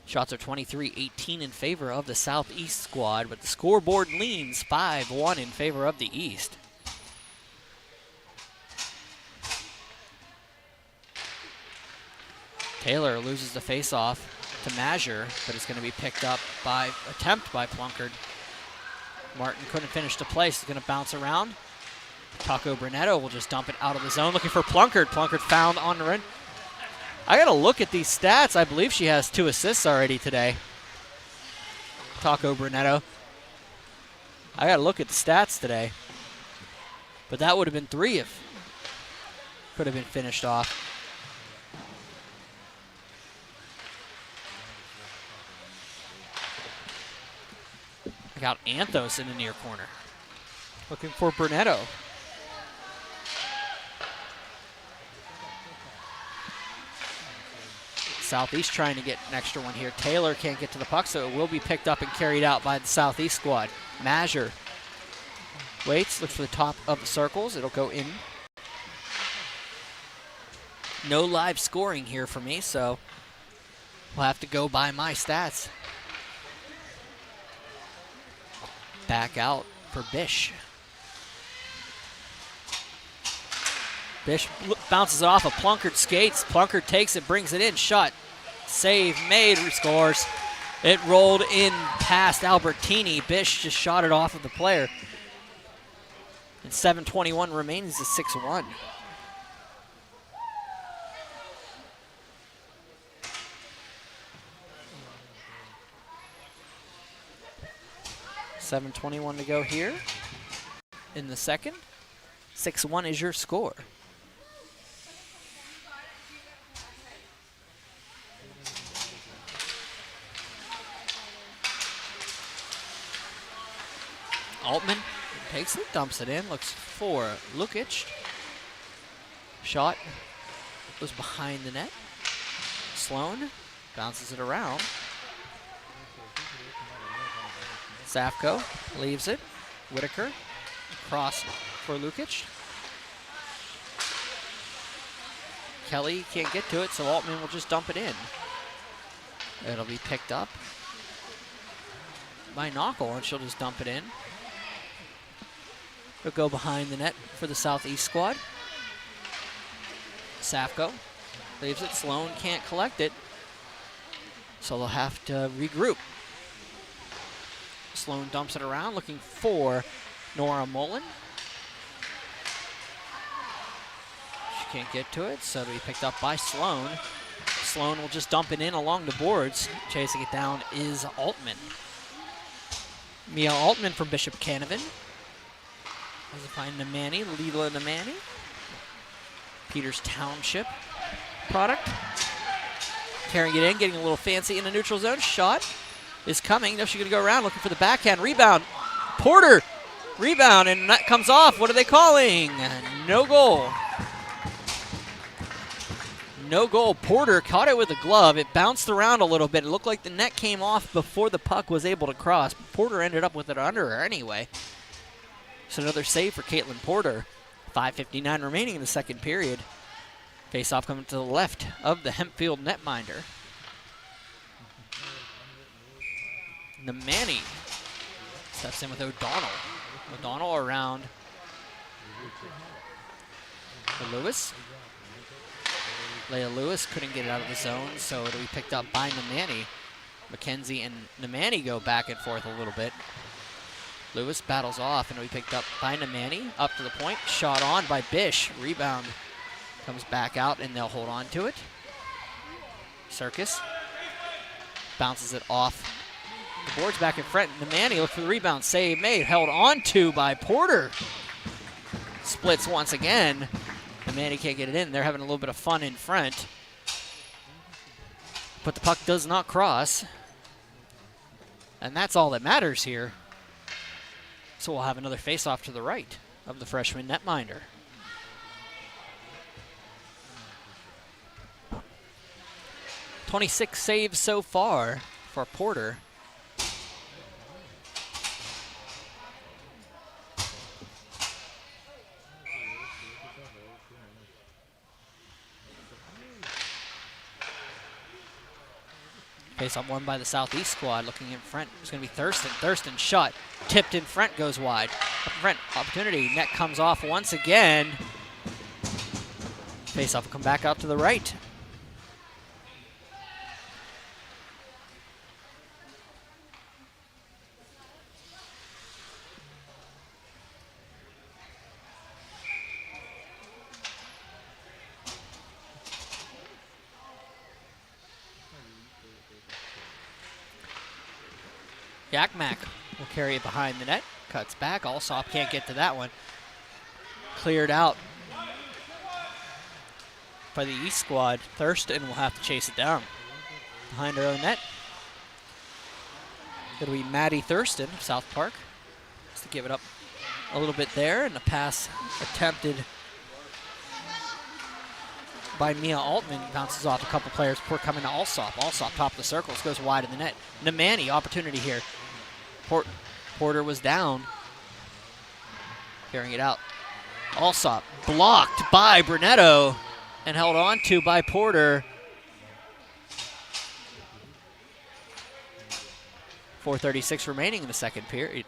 Shots are 23-18 in favor of the Southeast squad, but the scoreboard leans 5-1 in favor of the East. Taylor loses the faceoff to Mazur, but it's going to be picked up by attempt by Plunkard. Martin couldn't finish the play, so it's going to bounce around. Taco Brunetto will just dump it out of the zone, looking for Plunkard. Plunkard found on the run. I got to look at these stats. I believe she has 2 assists already today. Taco Brunetto. I got to look at the stats today. But that would have been 3 if could have been finished off. Out Anthos in the near corner. Looking for Brunetto. Southeast trying to get an extra one here. Taylor can't get to the puck, so it will be picked up and carried out by the Southeast squad. Mazur waits, looks for the top of the circles. It'll go in. No live scoring here for me, so we'll have to go by my stats. Back out for Bish. Bish bounces it off of Plunkard skates. Plunkard takes it, brings it in. Shot. Save made. Scores. It rolled in past Albertini. Bish just shot it off of the player. And 7:21 remains. It's 6-1. $7:21 to go here in the second. 6-1 is your score. Altman Takes it, dumps it in, looks for Lukic. Shot was behind the net. Sloan bounces it around. Safko leaves it. Whitaker cross for Lukic. Kelly can't get to it, so Altman will just dump it in. It'll be picked up by Knockel, and she'll just dump it in. It'll go behind the net for the Southeast squad. Safko leaves it. Sloan can't collect it, so they'll have to regroup. Sloan dumps it around, looking for Nora Mullen. She can't get to it, so it'll be picked up by Sloan. Sloan will just dump it in along the boards. Chasing it down is Altman. Mia Altman from Bishop Canavan. As they find Nemani, Leela Nemani. Peters Township product. Carrying it in, getting a little fancy in the neutral zone. Shot is coming. Now she's going to go around looking for the backhand. Rebound. Porter. Rebound, and that comes off. What are they calling? No goal. No goal. Porter caught it with a glove. It bounced around a little bit. It looked like the net came off before the puck was able to cross. Porter ended up with it under her anyway. So another save for Caitlin Porter. 5:59 remaining in the second period. Face-off coming to the left of the Hempfield netminder. Nemani steps in with O'Donnell. O'Donnell around for Lewis. Leah Lewis couldn't get it out of the zone, so it'll be picked up by Nemani. McKenzie and Nemani go back and forth a little bit. Lewis battles off, and it'll be picked up by Nemani. Up to the point, shot on by Bish. Rebound comes back out, and they'll hold on to it. Circus bounces it off the boards back in front. Nemani look for the rebound. Save made, held on to by Porter. Splits once again. Nemani can't get it in. They're having a little bit of fun in front. But the puck does not cross. And that's all that matters here. So we'll have another face-off to the right of the freshman netminder. .26 saves so far for Porter. Face-off won by the Southeast squad. Looking in front, it's going to be Thurston. Thurston shot, tipped in front, goes wide. Up in front, opportunity. Net comes off once again. Face-off will come back out to the right. Yakmak will carry it behind the net. Cuts back. Alsop can't get to that one. Cleared out by the East squad. Thurston will have to chase it down behind her own net. It'll be Maddie Thurston of South Park. Just to give it up a little bit there, and the pass attempted by Mia Altman. Bounces off a couple players before coming to Alsop. Alsop, top of the circles, goes wide in the net. Nemani, opportunity here. Porter was down. Carrying it out. Alsop, blocked by Brunetto and held on to by Porter. 4:36 remaining in the second period.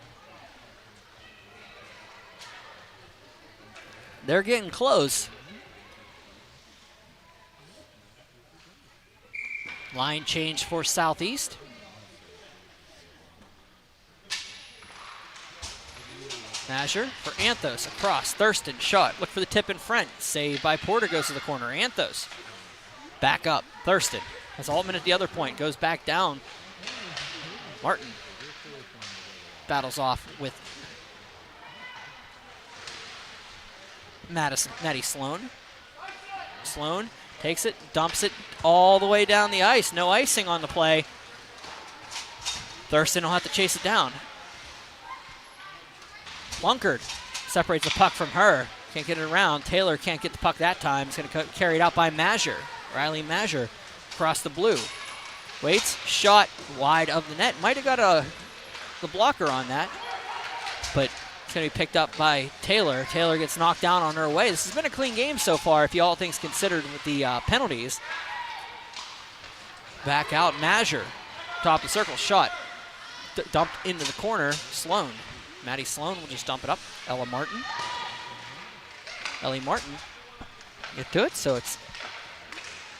They're getting close. Line change for Southeast. Nasher for Anthos across. Thurston shot. Look for the tip in front. Saved by Porter, goes to the corner. Anthos back up. Thurston has Altman at the other point. Goes back down. Martin battles off with Maddie Sloan. Sloan takes it, dumps it all the way down the ice. No icing on the play. Thurston will have to chase it down. Plunkard separates the puck from her. Can't get it around. Taylor can't get the puck that time. It's going to carry it out by Mazur. Riley Mazur across the blue. Waits, shot wide of the net. Might have got the blocker on that, but it's going to be picked up by Taylor. Taylor gets knocked down on her way. This has been a clean game so far, if you all things considered with the penalties. Back out, Mazur. Top of the circle, shot. Dumped into the corner, Sloan. Maddie Sloan will just dump it up. Ellie Martin get to it, so it's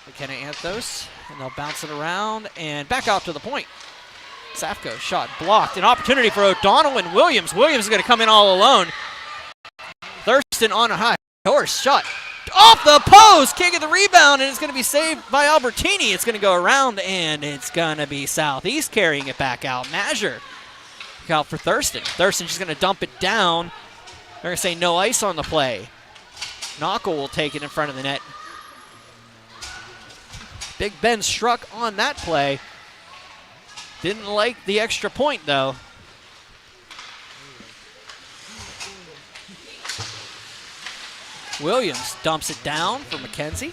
McKenna Anthos, and they'll bounce it around and back out to the point. Safko shot blocked. An opportunity for O'Donnell and Williams. Williams is going to come in all alone. Thurston on a high horse, shot off the post. Can't get the rebound, and it's going to be saved by Albertini. It's going to go around, and it's going to be Southeast carrying it back out. Mazur out for Thurston. Thurston's just going to dump it down. They're going to say no ice on the play. Knockel will take it in front of the net. Big Ben struck on that play. Didn't like the extra point, though. Williams dumps it down for McKenzie.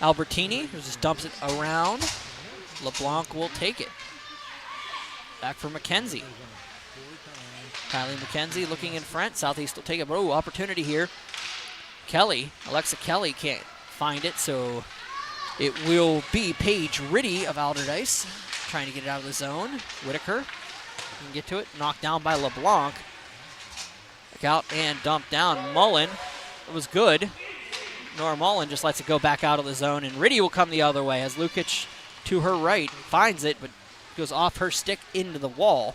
Albertini just dumps it around. LeBlanc will take it. Back for McKenzie. Kylie McKenzie looking in front. Southeast will take it. Oh, opportunity here. Kelly, Alexa Kelly can't find it, so it will be Paige Riddy of Alderdice trying to get it out of the zone. Whitaker can get to it. Knocked down by LeBlanc. Back out and dumped down. Mullen, it was good. Nora Mullen just lets it go back out of the zone, and Riddy will come the other way as Lukic to her right finds it, but goes off her stick into the wall.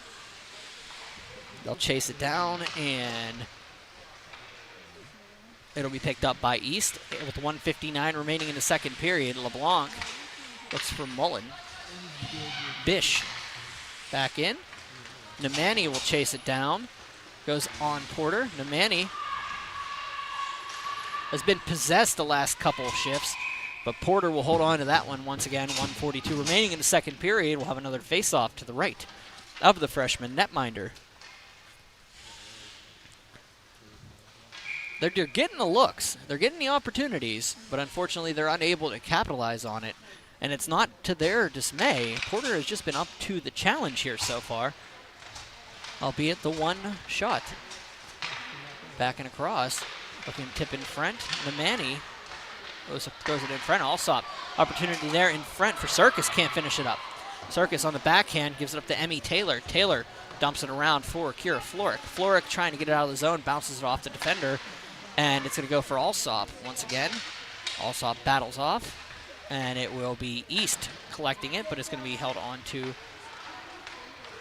They'll chase it down, and it'll be picked up by East with 1:59 remaining in the second period. LeBlanc looks for Mullen. Bish back in. Nemani will chase it down. Goes on Porter. Nemani has been possessed the last couple of shifts, but Porter will hold on to that one once again. 1:42 remaining in the second period. We'll have another face-off to the right of the freshman netminder. They're getting the looks. They're getting the opportunities, but unfortunately they're unable to capitalize on it. And it's not to their dismay. Porter has just been up to the challenge here so far, albeit the one shot. Back and across. Looking tip in front. Nemani throws it in front. Alsop. Opportunity there in front for Circus. Can't finish it up. Circus on the backhand gives it up to Emmy Taylor. Taylor dumps it around for Kira Floric. Floric trying to get it out of the zone. Bounces it off the defender. And it's going to go for Alsop once again. Alsop battles off. And it will be East collecting it, but it's going to be held on to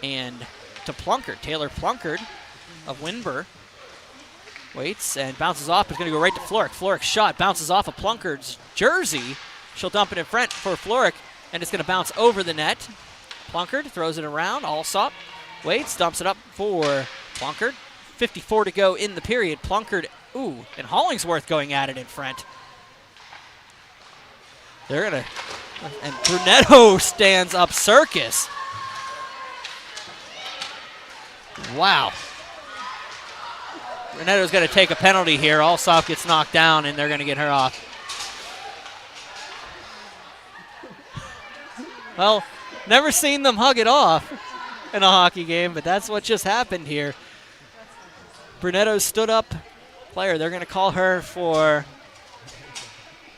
and to Plunkard. Taylor Plunkard of Winburn waits and bounces off. It's going to go right to Floric. Floric's shot bounces off of Plunkard's jersey. She'll dump it in front for Floric, and it's going to bounce over the net. Plunkard throws it around. Alsop waits, dumps it up for Plunkard. 54 to go in the period. Plunkard, ooh, and Hollingsworth going at it in front. They're going to, and Brunetto stands up Circus. Wow. Brunetto's going to take a penalty here. Alsop gets knocked down, and they're going to get her off. Well, never seen them hug it off in a hockey game, but that's what just happened here. Brunetto stood up player. They're going to call her for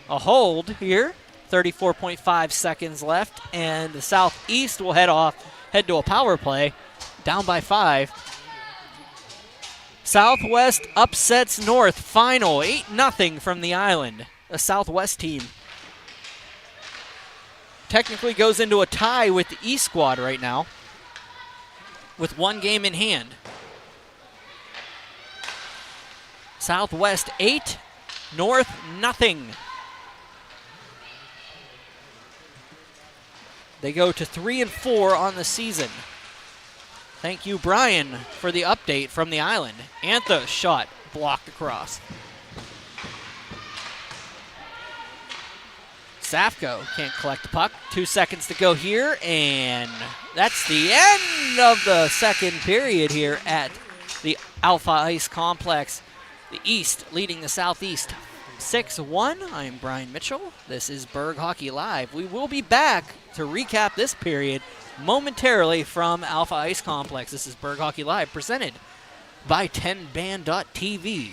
a hold here. 34.5 seconds left, and the Southeast will head to a power play, down by 5. Southwest upsets North. Final 8-0 from the island. A Southwest team technically goes into a tie with the East squad right now, with one game in hand. Southwest 8, North nothing. They go to 3-4 on the season. Thank you, Brian, for the update from the island. Anthos shot blocked across. Safko can't collect the puck. 2 seconds to go here, and that's the end of the second period here at the Alpha Ice Complex. The East leading the Southeast 6-1. I'm Brian Mitchell. This is Berg Hockey Live. We will be back to recap this period momentarily from Alpha Ice Complex. This is Berg Hockey Live, presented by 10band.tv.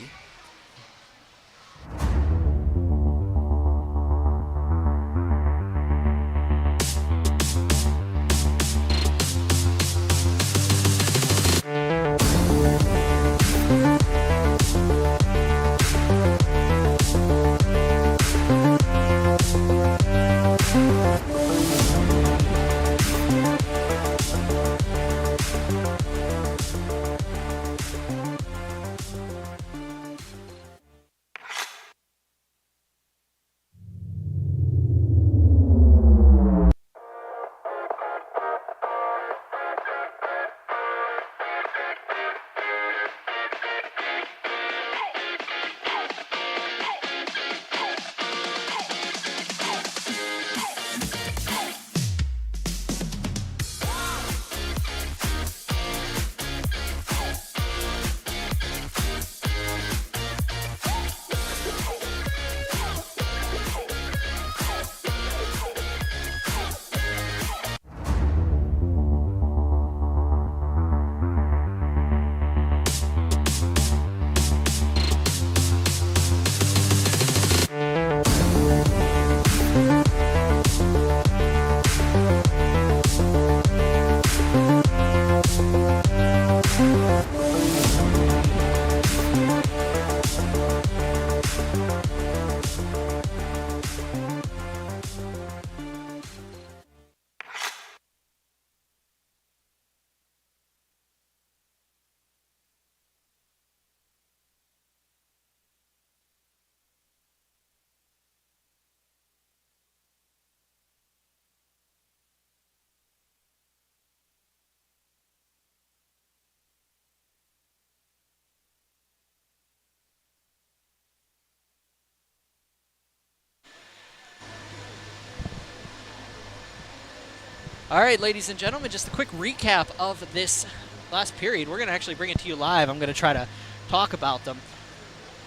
All right, ladies and gentlemen, just a quick recap of this last period. We're going to actually bring it to you live. I'm going to try to talk about them.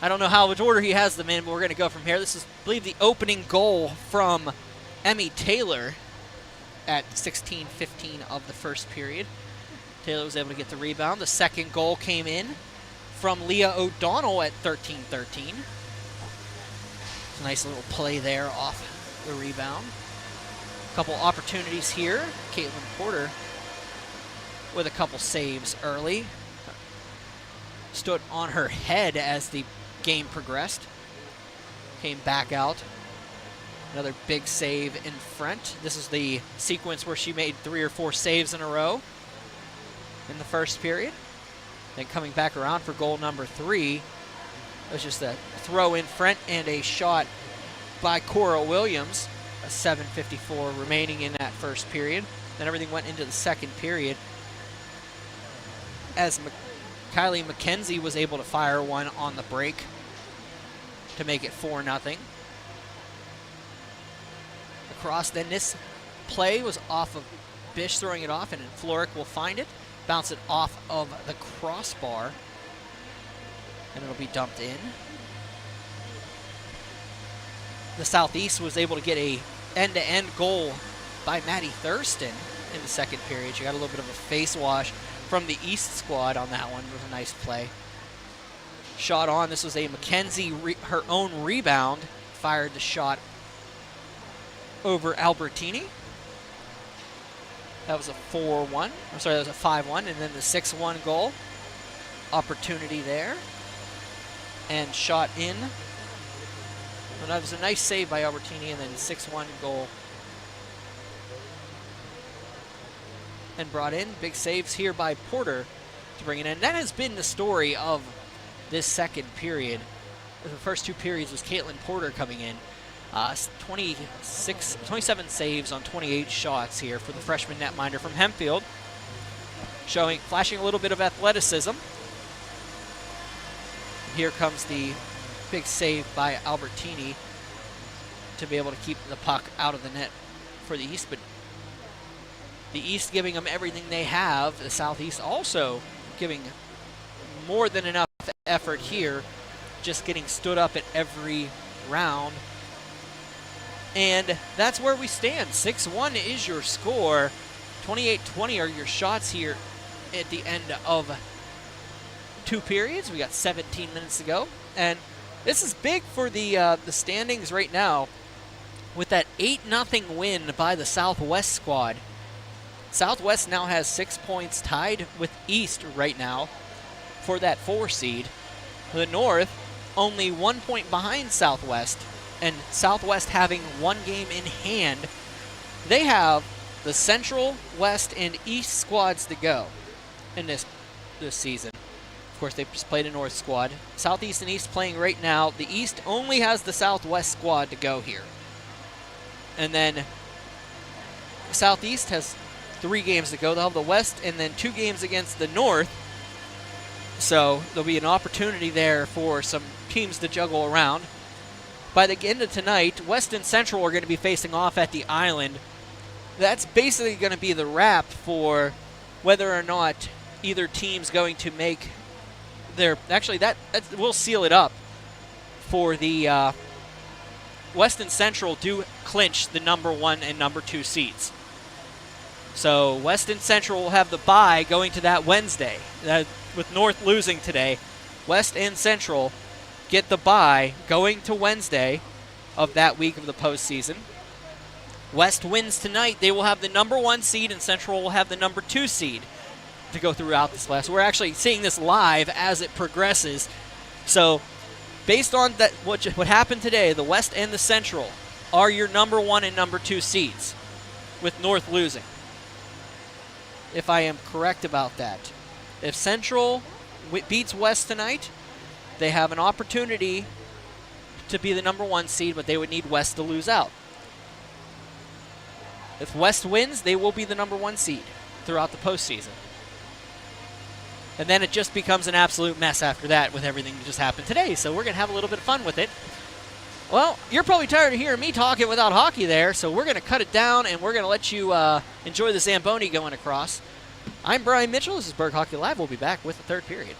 I don't know which order he has them in, but we're going to go from here. This is, I believe, the opening goal from Emmy Taylor at 16:15 of the first period. Taylor was able to get the rebound. The second goal came in from Leah O'Donnell at 13:13. A nice little play there off the rebound. Couple opportunities here. Caitlin Porter with a couple saves early. Stood on her head as the game progressed. Came back out. Another big save in front. This is the sequence where she made 3 or 4 saves in a row in the first period. Then coming back around for goal number 3. It was just a throw in front and a shot by Cora Williams. 7:54 remaining in that first period. Then everything went into the second period as Kylie McKenzie was able to fire one on the break to make it 4-0. Across, then this play was off of Bish throwing it off, and Floric will find it, bounce it off of the crossbar, and it'll be dumped in. The Southeast was able to get a end-to-end goal by Maddie Thurston in the second period. She got a little bit of a face wash from the East squad on that one. It was a nice play. Shot on. This was a McKenzie, her own rebound, fired the shot over Albertini. That was a 4-1. I'm sorry, that was a 5-1. And then the 6-1 goal. Opportunity there. And shot in. And that was a nice save by Albertini, and then 6-1 goal. And brought in. Big saves here by Porter to bring it in. That has been the story of this second period. The first 2 periods was Caitlin Porter coming in. 27 saves on 28 shots here for the freshman netminder from Hempfield. Flashing a little bit of athleticism. And here comes the big save by Albertini to be able to keep the puck out of the net for the East, but the East giving them everything they have. The Southeast also giving more than enough effort here, just getting stood up at every round. And that's where we stand. 6-1 is your score. 28-20 are your shots here at the end of 2 periods. We got 17 minutes to go. And this is big for the standings right now with that 8-0 win by the Southwest squad. Southwest now has 6 points, tied with East right now for that 4 seed. The North only 1 point behind Southwest, and Southwest having 1 game in hand. They have the Central, West, and East squads to go in this season. Of course, they just played a North squad. Southeast and East playing right now. The East only has the Southwest squad to go here. And then Southeast has 3 games to go. They'll have the West and then 2 games against the North. So there'll be an opportunity there for some teams to juggle around. By the end of tonight, West and Central are going to be facing off at the Island. That's basically going to be the wrap for whether or not either team's going to make their... Actually, that will seal it up for the... West and Central do clinch the number 1 and number 2 seeds. So West and Central will have the bye going to that Wednesday. With North losing today, West and Central get the bye going to Wednesday of that week of the postseason. West wins tonight. They will have the number 1 seed, and Central will have the number 2 seed to go throughout this last. We're actually seeing this live as it progresses. So based on that, what happened today, the West and the Central are your number 1 and number 2 seeds, with North losing, if I am correct about that. If Central beats West tonight, they have an opportunity to be the number 1 seed, but they would need West to lose out. If West wins, they will be the number 1 seed throughout the postseason. And then it just becomes an absolute mess after that with everything that just happened today. So we're going to have a little bit of fun with it. Well, you're probably tired of hearing me talking without hockey there, so we're going to cut it down, and we're going to let you enjoy the Zamboni going across. I'm Brian Mitchell. This is Berg Hockey Live. We'll be back with the 3rd period.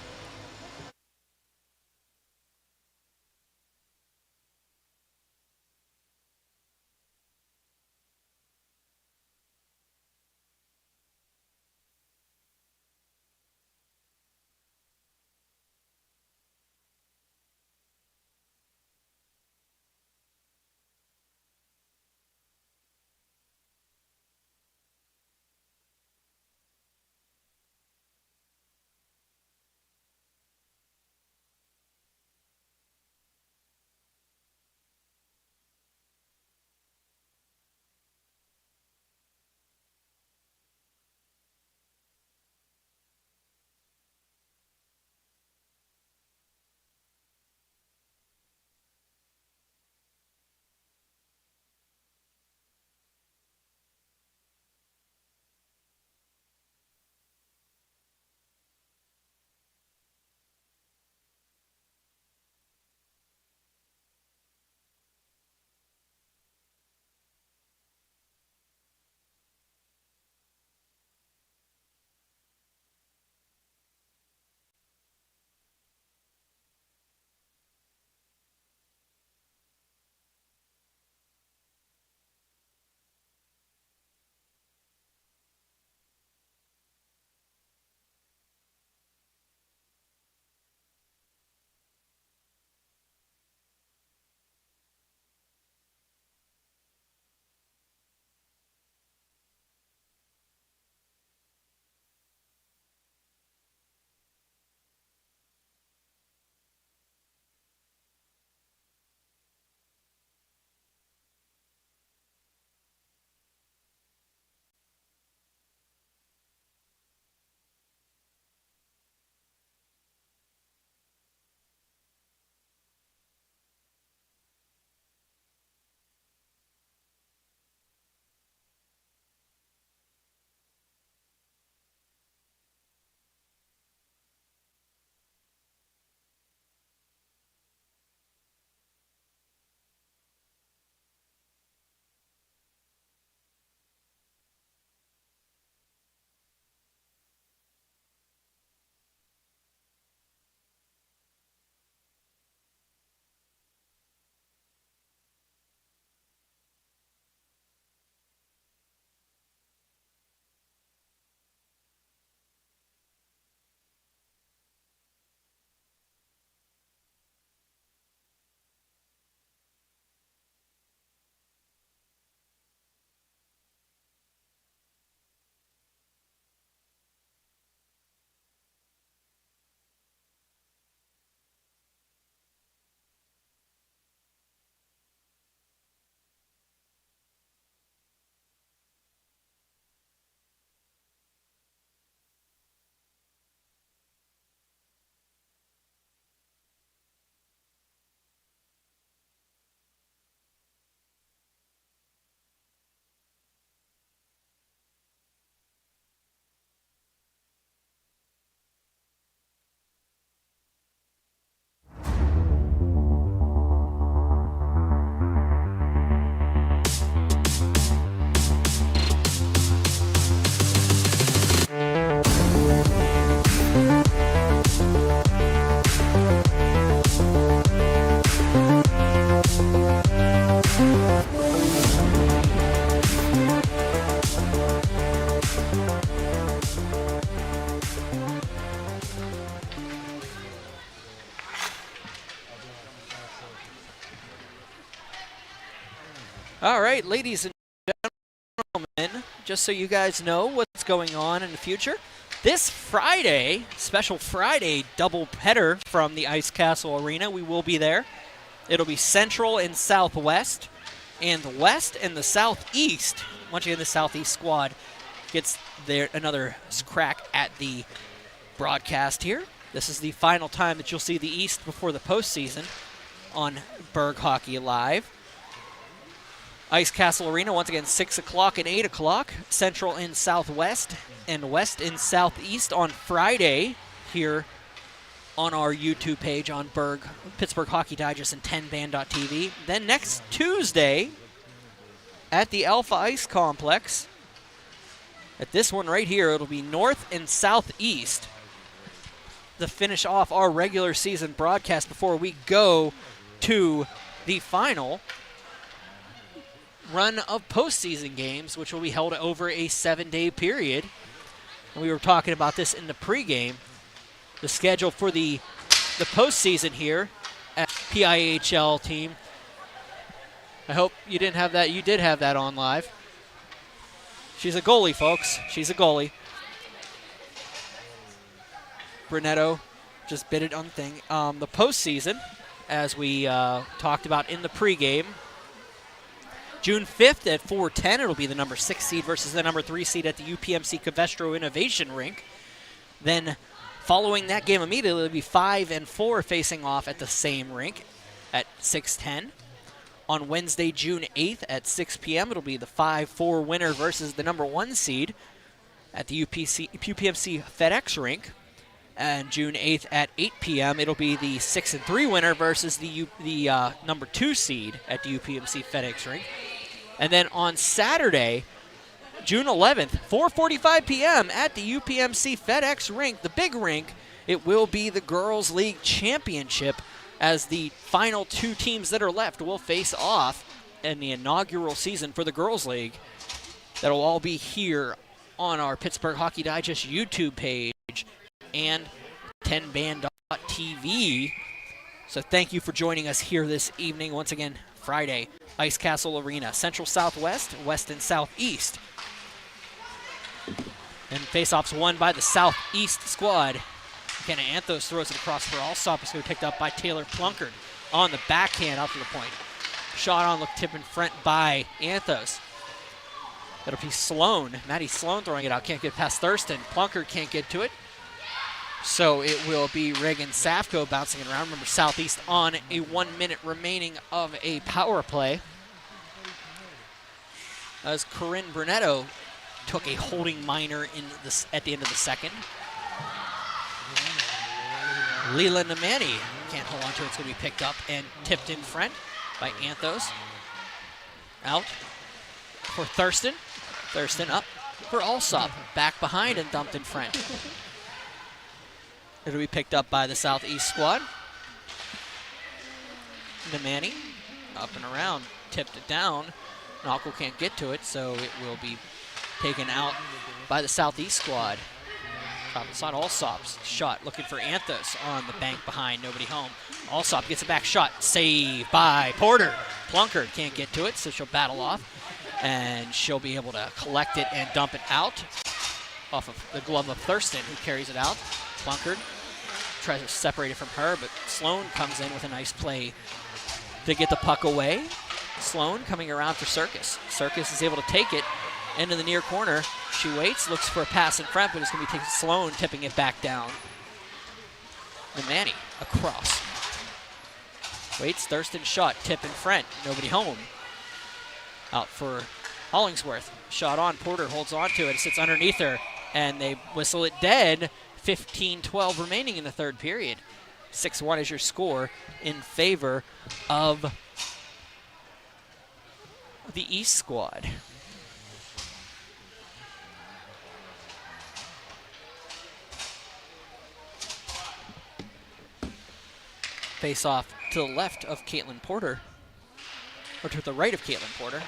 All right, ladies and gentlemen, just so you guys know what's going on in the future, this Friday, special Friday double header from the Ice Castle Arena, we will be there. It'll be Central and Southwest, and the West and the Southeast. Once again, the Southeast squad gets another crack at the broadcast here. This is the final time that you'll see the East before the postseason on Berg Hockey Live. Ice Castle Arena, once again, 6 o'clock and 8 o'clock. Central and Southwest, and West and Southeast on Friday here on our YouTube page on Pittsburgh Hockey Digest and 10band.tv. Then next Tuesday at the Alpha Ice Complex, at this one right here, it'll be North and Southeast to finish off our regular season broadcast before we go to the final run of postseason games, which will be held over a 7-day period. And we were talking about this in the pregame. The schedule for the postseason here at PIHL team. I hope you didn't have that. You did have that on live. She's a goalie, folks. She's a goalie. Brunetto just bid it on the thing. The postseason, as we talked about in the pregame, June 5th at 4:10, it'll be the number 6 seed versus the number 3 seed at the UPMC Covestro Innovation Rink. Then following that game immediately, it'll be 5 and 4 facing off at the same rink at 6:10. On Wednesday, June 8th at 6 p.m., it'll be the 5-4 winner versus the number 1 seed at the UPMC FedEx Rink. And June 8th at 8 p.m., it'll be the 6-3 winner versus the number 2 seed at the UPMC FedEx Rink. And then on Saturday, June 11th, 4:45 p.m. at the UPMC FedEx Rink, the big rink, it will be the Girls League Championship as the final 2 teams that are left will face off in the inaugural season for the Girls League. That'll all be here on our Pittsburgh Hockey Digest YouTube page and 10band.tv. So thank you for joining us here this evening. Once again, Friday, Ice Castle Arena, Central Southwest, West and Southeast. And faceoffs won by the Southeast squad. McKenna Anthos throws it across for Alsop. It's going to be picked up by Taylor Plunkard on the backhand out to the point. Shot on, look tip in front by Anthos. That'll be Sloan. Maddie Sloan throwing it out. Can't get past Thurston. Plunkard can't get to it. So it will be Reagan Safko bouncing it around. Remember, Southeast on a 1 minute remaining of a power play. As Corinne Brunetto took a holding minor at the end of the second. Leela Nemani can't hold on to it. It's going to be picked up and tipped in front by Anthos. Out for Thurston. Thurston up for Alsop. Back behind and dumped in front. It'll be picked up by the Southeast squad. Nemani up and around. Tipped it down. Knuckle can't get to it, so it will be taken out by the Southeast squad. Top of the side, Alsop's shot looking for Anthos on the bank behind, nobody home. Alsop gets a back shot, save by Porter. Plunkard can't get to it, so she'll battle off, and she'll be able to collect it and dump it out off of the glove of Thurston, who carries it out. Plunkard tries to separate it from her, but Sloan comes in with a nice play to get the puck away. Sloan coming around for Circus. Circus is able to take it into the near corner. She waits, looks for a pass in front, but it's going to be Sloan tipping it back down. Nemani across. Waits, Thurston shot, tip in front, nobody home. Out for Hollingsworth. Shot on, Porter holds on to it, it sits underneath her, and they whistle it dead. 15-12 remaining in the third period. 6-1 is your score in favor of the East squad. Face off to the left of Caitlin Porter, or to the right of Caitlin Porter.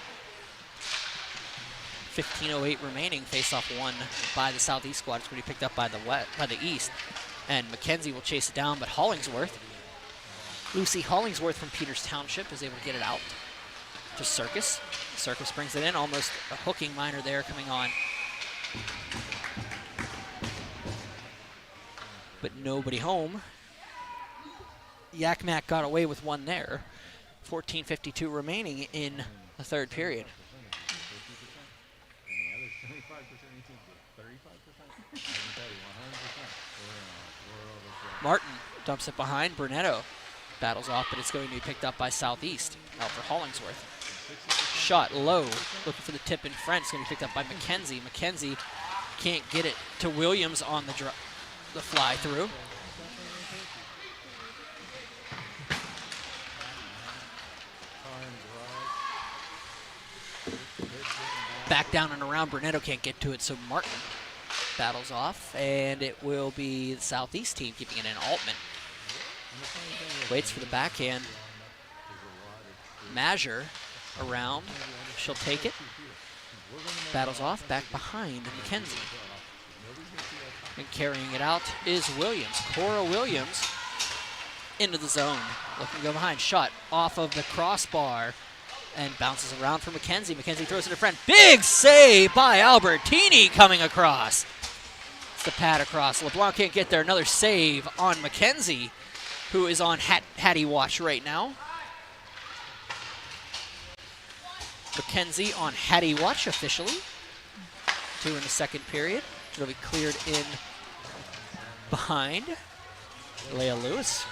15:08 remaining. Face off won by the Southeast squad. It's going to be picked up by the East, and McKenzie will chase it down, but Hollingsworth, Lucy Hollingsworth from Peters Township, is able to get it out. to Circus. Circus brings it in, almost a hooking minor there coming on. But nobody home. Yakmak got away with one there. 14:52 remaining in the third period. Martin dumps it behind. Brunetto battles off, but it's going to be picked up by Southeast out for Hollingsworth. Shot low, looking for the tip in front. It's going to be picked up by McKenzie. McKenzie can't get it to Williams on the fly through. Back down and around. Brunetto can't get to it, so Martin battles off, and it will be the Southeast team keeping it in. Altman waits for the backhand. Mazur around. She'll take it. Battles off, back behind McKenzie. And carrying it out is Williams. Cora Williams into the zone. Looking to go behind. Shot off of the crossbar and bounces around for McKenzie. McKenzie throws it to front. Big save by Albertini coming across. It's the pad across. LeBlanc can't get there. Another save on McKenzie, who is on Hattie watch right now. McKenzie on Hattie watch officially. 2 in the second period. It'll be cleared in behind Leah Lewis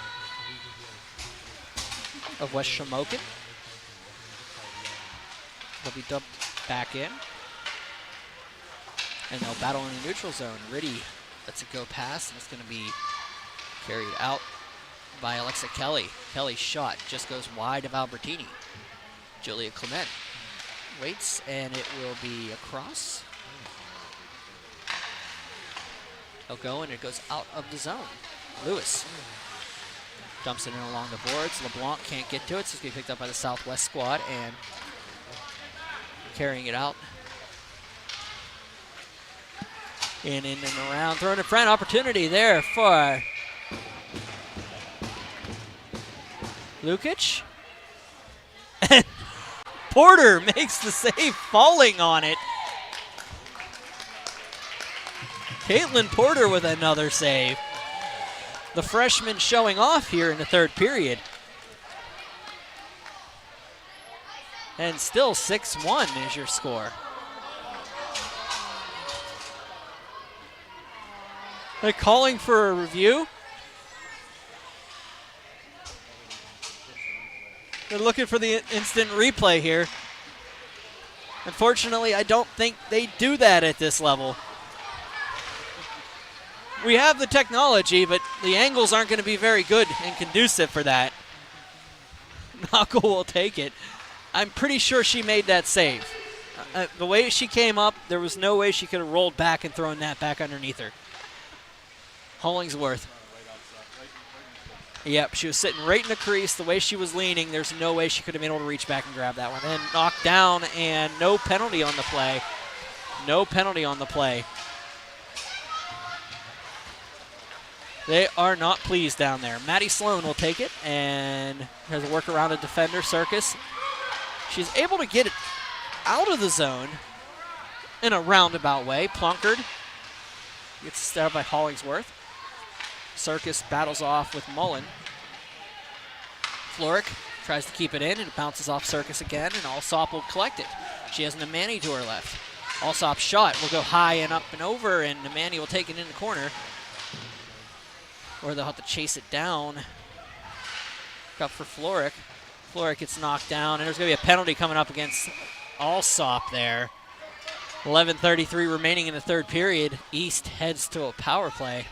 of West Shamokin. They'll be dumped back in. And they'll battle in the neutral zone. Riddy lets it go past, and it's going to be carried out by Alexa Kelly. Kelly's shot just goes wide of Albertini. Julia Clement waits, and it will be across. They'll go, and it goes out of the zone. Lewis dumps it in along the boards. LeBlanc can't get to it, so it's going to be picked up by the Southwest squad, and carrying it out. In and around, thrown in front. Opportunity there for Lukic. And Porter makes the save, falling on it. Caitlin Porter with another save. The freshman showing off here in the third period. And still 6-1 is your score. They're calling for a review. They're looking for the instant replay here. Unfortunately, I don't think they do that at this level. We have the technology, but the angles aren't going to be very good and conducive for that. Knuckle will take it. I'm pretty sure she made that save. The way she came up, there was no way she could have rolled back and thrown that back underneath her. Hollingsworth. Yep, she was sitting right in the crease. The way she was leaning, there's no way she could have been able to reach back and grab that one. Then knocked down, and no penalty on the play. No penalty on the play. They are not pleased down there. Maddie Sloan will take it, and has a work around a defender, Circus. She's able to get it out of the zone in a roundabout way. Plunkard gets started by Hollingsworth. Circus battles off with Mullen. Floric tries to keep it in, and it bounces off Circus again, and Alsop will collect it. She has Nemani to her left. Alsop's shot will go high and up and over, and Nemani will take it in the corner. Or they'll have to chase it down. Up for Floric. Floric gets knocked down, and there's going to be a penalty coming up against Alsop there. 11:33 remaining in the third period. East heads to a power play.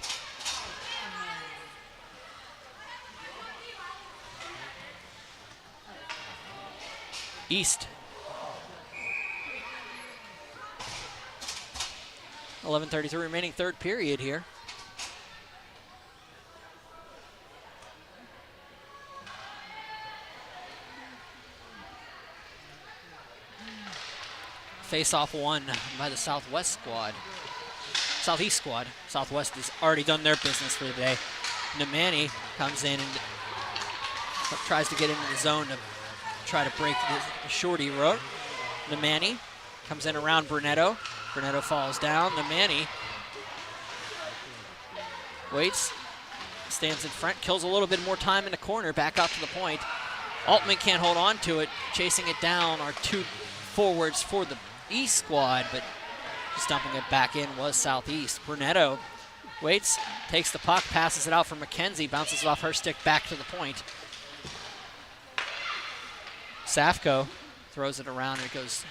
East. 11:33 remaining third period here. Face-off won by the Southwest squad. Southeast squad. Southwest has already done their business for the day. Nemani comes in and tries to get into the zone to try to break the shorty route. Nemani comes in around Brunetto. Brunetto falls down. Nemani waits, stands in front, kills a little bit more time in the corner, back out to the point. Altman can't hold on to it, chasing it down are two forwards for the East squad, but just dumping it back in was Southeast. Brunetto waits, takes the puck, passes it out for McKenzie, bounces it off her stick back to the point. Safko throws it around and it goes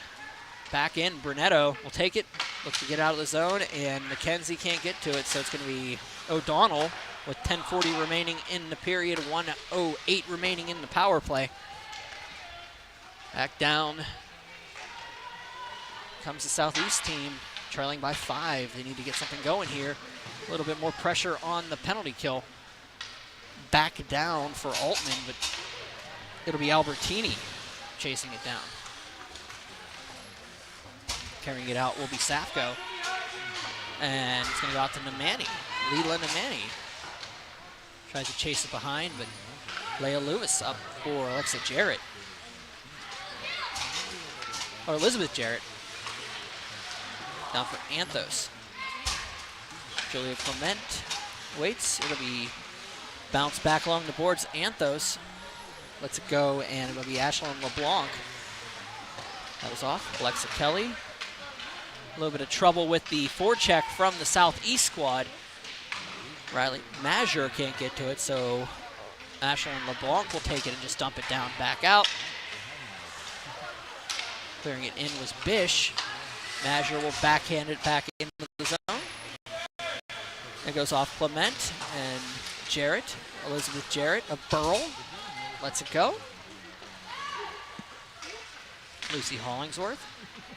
back in. Brunetto will take it, looks to get out of the zone, and McKenzie can't get to it, so it's going to be O'Donnell with 10:40 remaining in the period, 1:08 remaining in the power play. Back down comes the Southeast team, trailing by 5. They need to get something going here. A little bit more pressure on the penalty kill. Back down for Altman, but it'll be Albertini chasing it down. Carrying it out will be Safko. And it's going to go out to Nemani. Leland Nemani tries to chase it behind, but Leia Lewis up for Alexa Jarrett. Or Elizabeth Jarrett. Down for Anthos. Julia Clement waits. It'll be bounced back along the boards. Anthos lets it go, and it'll be Ashlyn LeBlanc. That was off. Alexa Kelly. A little bit of trouble with the forecheck from the Southeast squad. Riley Mazur can't get to it, so Ashlyn LeBlanc will take it and just dump it down back out. Clearing it in was Bish. Mazur will backhand it back into the zone. It goes off Clement and Jarrett. Elizabeth Jarrett of Burl lets it go. Lucy Hollingsworth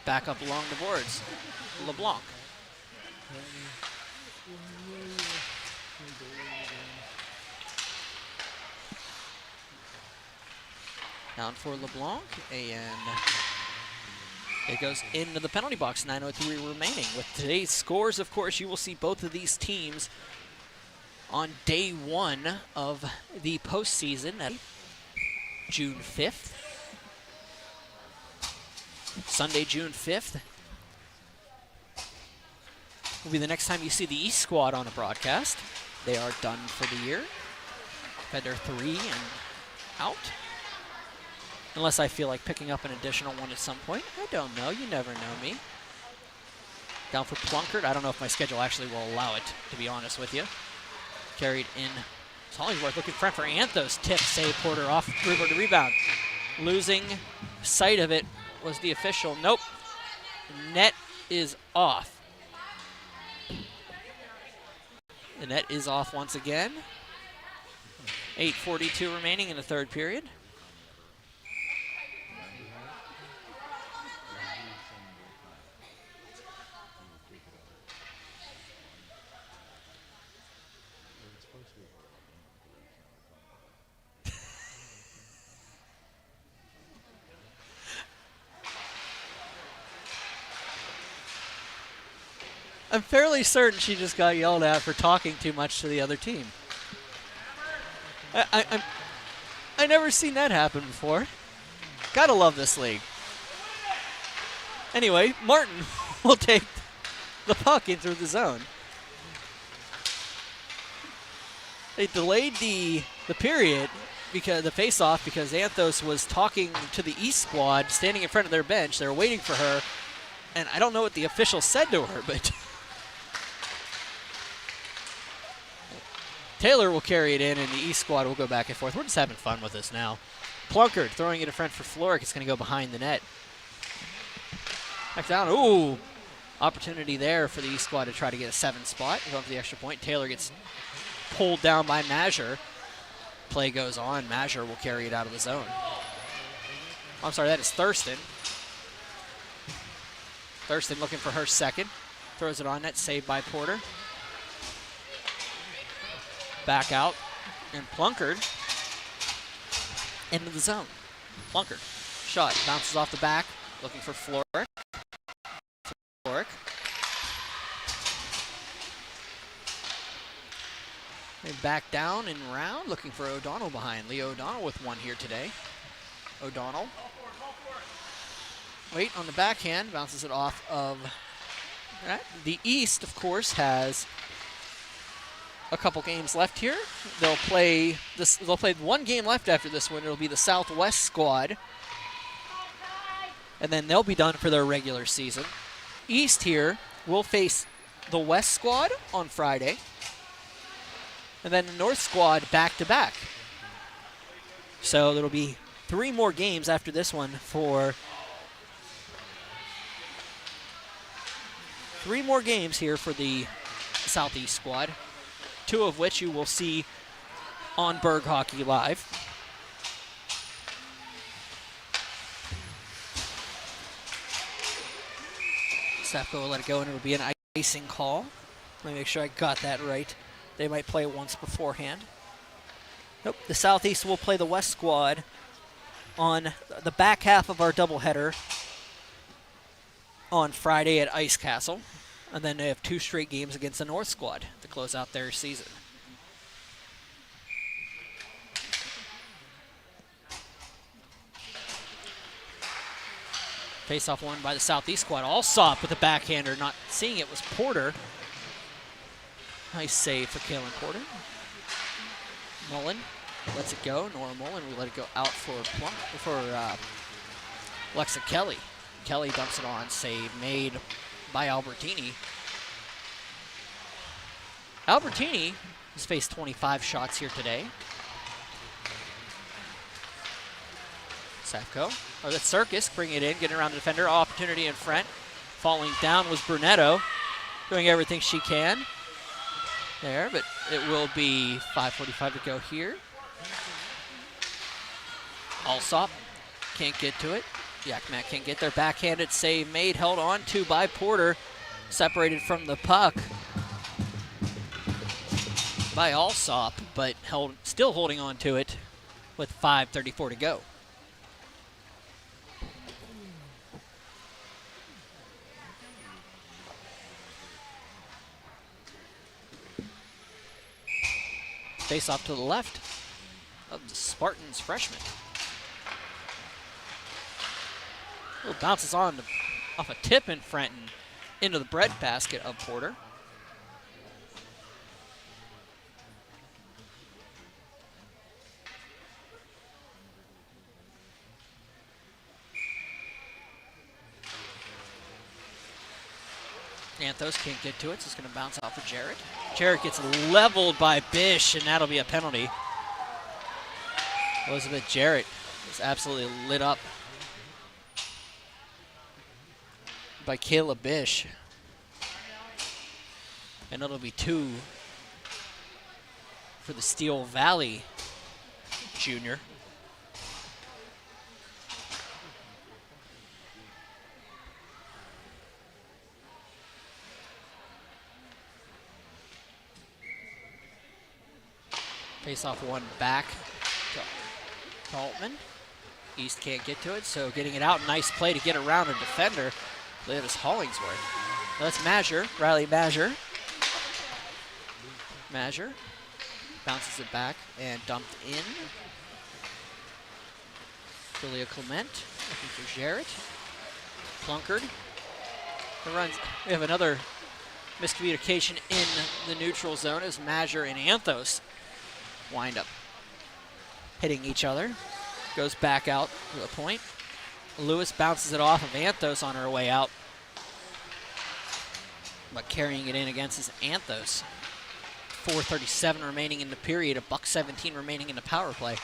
back up along the boards. LeBlanc. Down for LeBlanc, and it goes into the penalty box, 9:03 remaining. With today's scores, of course, you will see both of these teams on day 1 of the postseason at June 5th. Sunday, June 5th will be the next time you see the East squad on a broadcast. They are done for the year. Had their 3 and out. Unless I feel like picking up an additional one at some point. I don't know. You never know me. Down for Plunkett. I don't know if my schedule actually will allow it, to be honest with you. Carried in. It's Hollingsworth looking front for Anthos. Tip, save Porter off. Gruber to rebound. Losing sight of it was the official. Nope. Net is off. The net is off once again. 8:42 remaining in the third period. I'm fairly certain she just got yelled at for talking too much to the other team. I never seen that happen before. Gotta love this league. Anyway, Martin will take the puck in through the zone. They delayed the period, because the face-off, because Anthos was talking to the East squad, standing in front of their bench. They were waiting for her, and I don't know what the official said to her, but Taylor will carry it in, and the East squad will go back and forth. We're just having fun with this now. Plunkett throwing it in front for Floric. It's going to go behind the net. Back down. Ooh. Opportunity there for the East squad to try to get a 7 spot. Going for the extra point. Taylor gets pulled down by Mazur. Play goes on. Mazur will carry it out of the zone. I'm sorry, that is Thurston. Thurston looking for her second. Throws it on net. Saved by Porter. Back out, and Plunkett into the zone. Plunkett, shot, bounces off the back, looking for Floric. And back down and round, looking for O'Donnell behind. Leo O'Donnell with one here today. O'Donnell. Wait on the backhand, bounces it off of. Right. The East, of course, has a couple games left here. They'll play this. They'll play one game left after this one. It'll be the Southwest squad, and then they'll be done for their regular season. East here will face the West squad on Friday, and then the North squad back-to-back. So there'll be 3 more games after this one for 3 more games here for the Southeast squad, 2 of which you will see on Berg Hockey Live. Stefko will let it go, and it'll be an icing call. Let me make sure I got that right. They might play it once beforehand. Nope, the Southeast will play the West squad on the back half of our doubleheader on Friday at Ice Castle. And then they have 2 straight games against the North squad to close out their season. Face-off won by the Southeast squad. Alsop with a backhander. Not seeing it was Porter. Nice save for Kalen Porter. Mullen lets it go. Nora Mullen will let it go out for Lexa Kelly. Kelly dumps it on. Save made by Albertini. Albertini has faced 25 shots here today. Stefko, or that's Circus, bringing it in, getting around the defender. Opportunity in front. Falling down was Brunetto, doing everything she can there, but it will be 5:45 to go here. Alsop can't get to it. Yakmak can't get there. Backhanded save made, held on to by Porter. Separated from the puck by Alsop, but still holding on to it with 5:34 to go. Face off to the left of the Spartans freshman. Little bounces on off a tip in front and into the bread basket of Porter. Anthos can't get to it, so it's going to bounce off of Jarrett. Jarrett gets leveled by Bish, and that'll be a penalty. Elizabeth Jarrett is absolutely lit up by Kayla Bish. And it'll be 2 for the Steel Valley junior. Face-off one back to Altman. East can't get to it, so getting it out. Nice play to get around a defender. I believe it's Hollingsworth. That's Mazur, Riley Mazur. Mazur bounces it back and dumped in. Julia Clement looking for Jarrett. Plunkard. We have another miscommunication in the neutral zone as Mazur and Anthos wind up hitting each other. Goes back out to the point. Lewis bounces it off of Anthos on her way out. But carrying it in against is Anthos. 4:37 remaining in the period, $1:17 remaining in the power play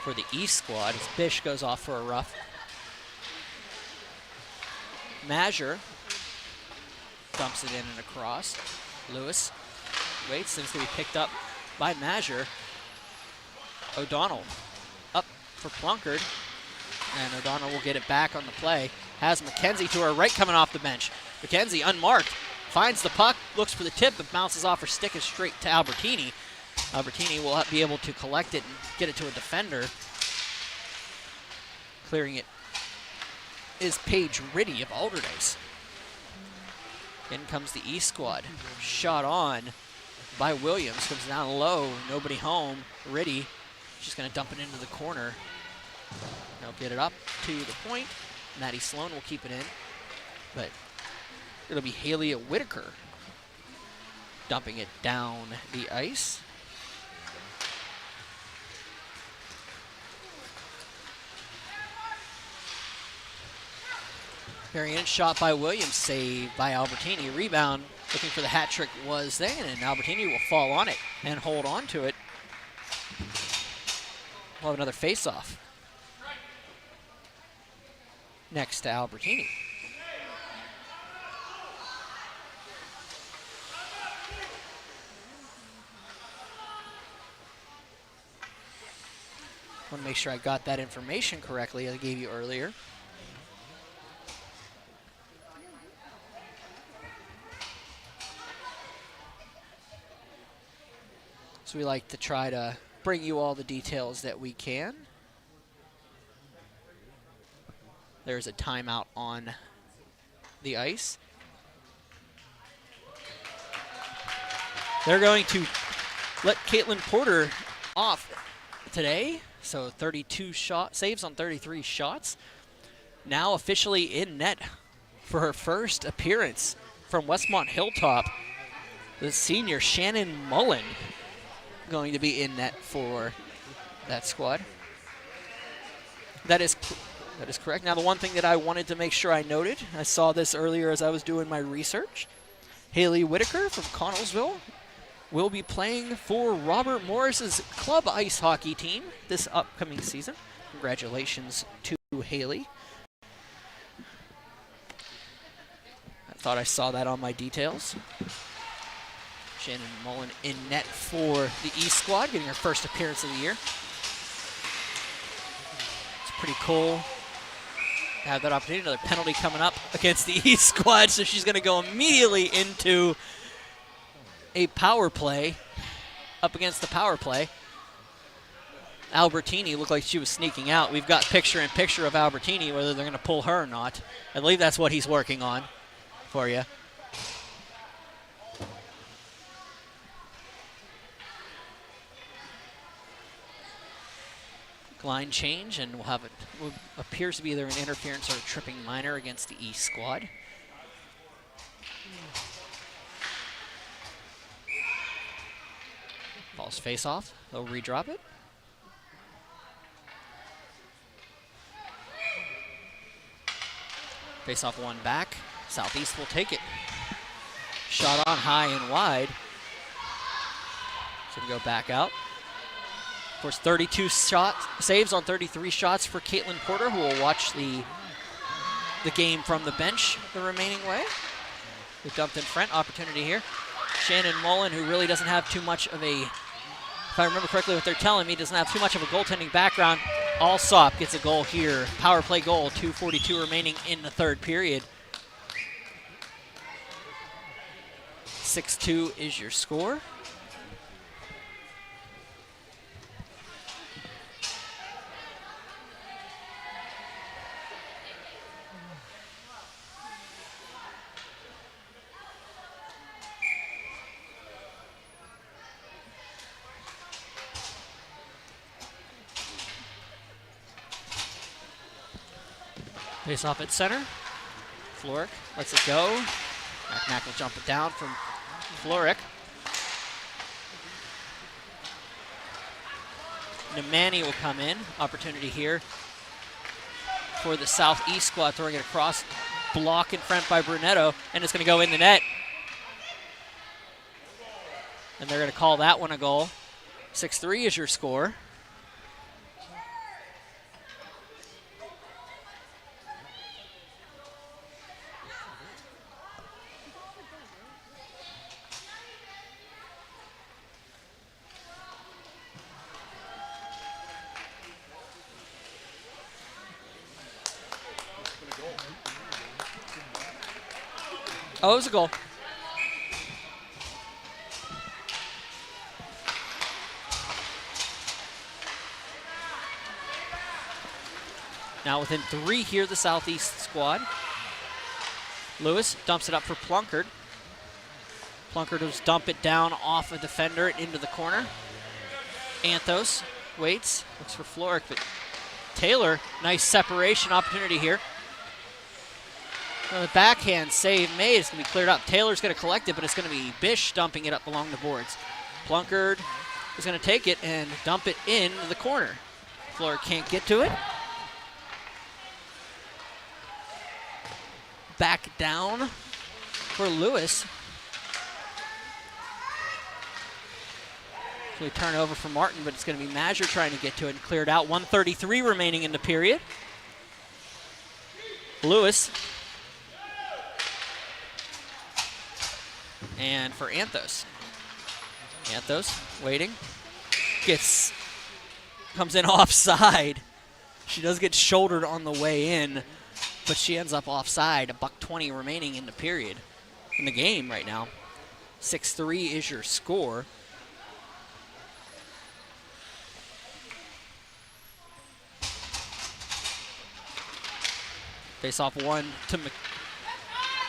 for the East squad as Bish goes off for a rough. Mazur dumps it in and across. Lewis waits, seems to be picked up by Mazur. O'Donnell up for Plunkard, and O'Donnell will get it back on the play. Has McKenzie to her right coming off the bench. McKenzie unmarked, finds the puck, looks for the tip, but bounces off her stick is straight to Albertini. Albertini will be able to collect it and get it to a defender. Clearing it is Paige Riddy of Alderdice. In comes the East squad. Shot on by Williams, comes down low, nobody home. Riddy just going to dump it into the corner. They'll get it up to the point. Maddie Sloan will keep it in, but it'll be Haley Whitaker dumping it down the ice. Variant shot by Williams, save by Albertini. Rebound, looking for the hat trick was there, and Albertini will fall on it and hold on to it. We'll have another face-off. Next to Albertini. Want to make sure I got that information correctly I gave you earlier. So we like to try to bring you all the details that we can. There's a timeout on the ice. They're going to let Caitlin Porter off today. So 32 saves on 33 shots. Now officially in net for her first appearance from Westmont Hilltop. The senior Shannon Mullen going to be in net for that squad. That is correct. Now the one thing that I wanted to make sure I noted, I saw this earlier as I was doing my research. Haley Whitaker from Connellsville will be playing for Robert Morris's club ice hockey team this upcoming season. Congratulations to Haley. I thought I saw that on my details. Shannon Mullen in net for the East squad, getting her first appearance of the year. It's pretty cool to have that opportunity. Another penalty coming up against the East squad, so she's going to go immediately into a power play, up against the power play. Albertini looked like she was sneaking out. We've got picture-in-picture of Albertini, whether they're going to pull her or not. I believe that's what he's working on for you. Line change, and we'll have it. Appears to be either an interference or a tripping minor against the East squad. False face-off. They'll redrop it. Face-off one back. Southeast will take it. Shot on high and wide. So we go back out. Of course, 32 saves on 33 shots for Caitlin Porter, who will watch the game from the bench the remaining way. They dumped in front. Opportunity here. Shannon Mullen, who really doesn't have too much of a, if I remember correctly what they're telling me, doesn't have too much of a goaltending background. Alsop gets a goal here. Power play goal, 2:42 remaining in the third period. 6-2 is your score. Face off at center. Floric lets it go. Mack will jump it down from Floric. Nemani will come in. Opportunity here for the Southeast squad, throwing it across. Block in front by Brunetto, and it's going to go in the net. And they're going to call that one a goal. 6-3 is your score. Oh, it was a goal. Now within 3 here, the Southeast squad. Lewis dumps it up for Plunkard. Plunkard will dump it down off a defender into the corner. Anthos waits, looks for Floric, but Taylor, nice separation opportunity here. The backhand save made. It's going to be cleared up. Taylor's going to collect it, but it's going to be Bish dumping it up along the boards. Plunkard is going to take it and dump it in the corner. Fleur can't get to it. Back down for Lewis. So we turn over for Martin, but it's going to be Mazur trying to get to it and cleared out. 1:33 remaining in the period. Lewis. And for Anthos. Anthos waiting. Comes in offside. She does get shouldered on the way in, but she ends up offside. $1:20 remaining in the period, in the game right now. 6-3 is your score. Face off one to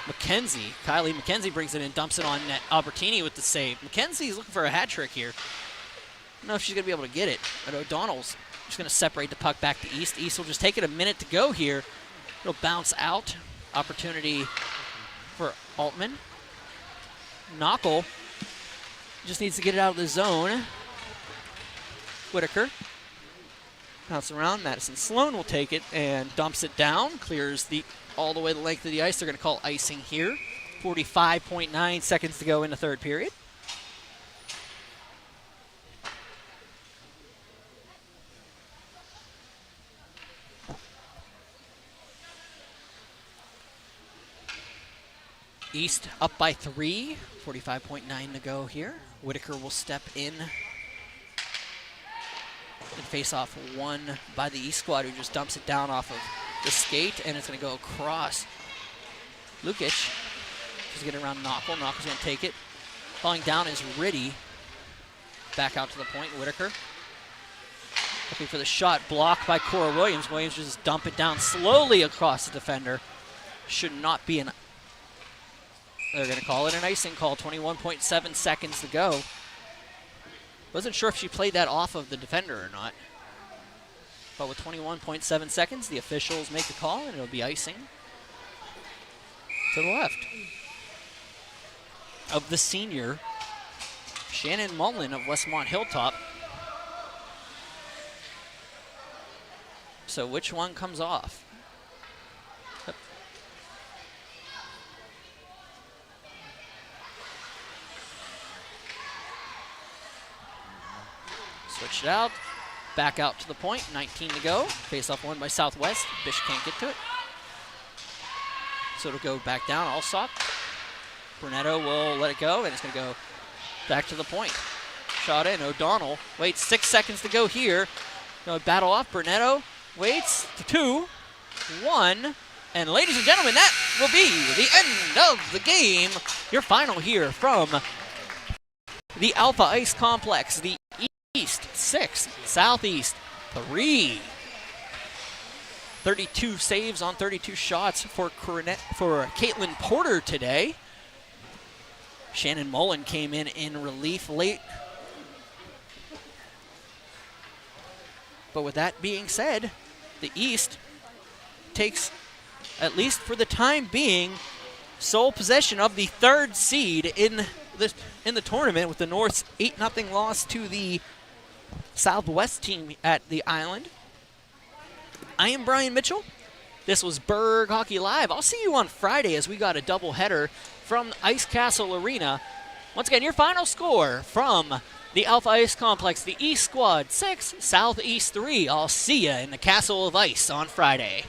McKenzie. Kylie McKenzie brings it in, dumps it on net. Albertini with the save. McKenzie's looking for a hat trick here. I don't know if she's going to be able to get it, but O'Donnell's just going to separate the puck back to East. East will just take it a minute to go here. It'll bounce out. Opportunity for Altman. Knockel just needs to get it out of the zone. Whitaker. Bounce around. Madison Sloan will take it and dumps it down. Clears all the way the length of the ice. They're going to call icing here. 45.9 seconds to go in the third period. East up by 3. 45.9 to go here. Whitaker will step in and face off one by the East squad, who just dumps it down off of the skate, and it's going to go across. Lukic just getting around Knockel. Knockel's going to take it. Falling down is Riddy. Back out to the point. Whitaker looking for the shot. Blocked by Cora Williams. Williams just dump it down slowly across the defender. Should not be an... They're going to call it an icing call. 21.7 seconds to go. Wasn't sure if she played that off of the defender or not. But with 21.7 seconds, the officials make the call, and it'll be icing to the left of the senior, Shannon Mullen of Westmont Hilltop. So which one comes off? Switch it out. Back out to the point. 19 to go. Face off one by Southwest. Bish can't get to it. So it'll go back down. Alsop. Brunetto will let it go, and it's going to go back to the point. Shot in. O'Donnell waits 6 seconds to go here. Going to battle off. Brunetto waits. 2, 1. And ladies and gentlemen, that will be the end of the game. Your final here from the Alpha Ice Complex. The East 6, Southeast 3. 32 saves on 32 shots for Caitlin Porter today. Shannon Mullen came in relief late. But with that being said, the East takes, at least for the time being, sole possession of the third seed in the tournament, with the North's 8-0 loss to the Southwest team at the Island. I am Brian Mitchell. This was Berg Hockey Live. I'll see you on Friday as we got a doubleheader from Ice Castle Arena. Once again, your final score from the Alpha Ice Complex, the East Squad 6, Southeast 3. I'll see you in the Castle of Ice on Friday.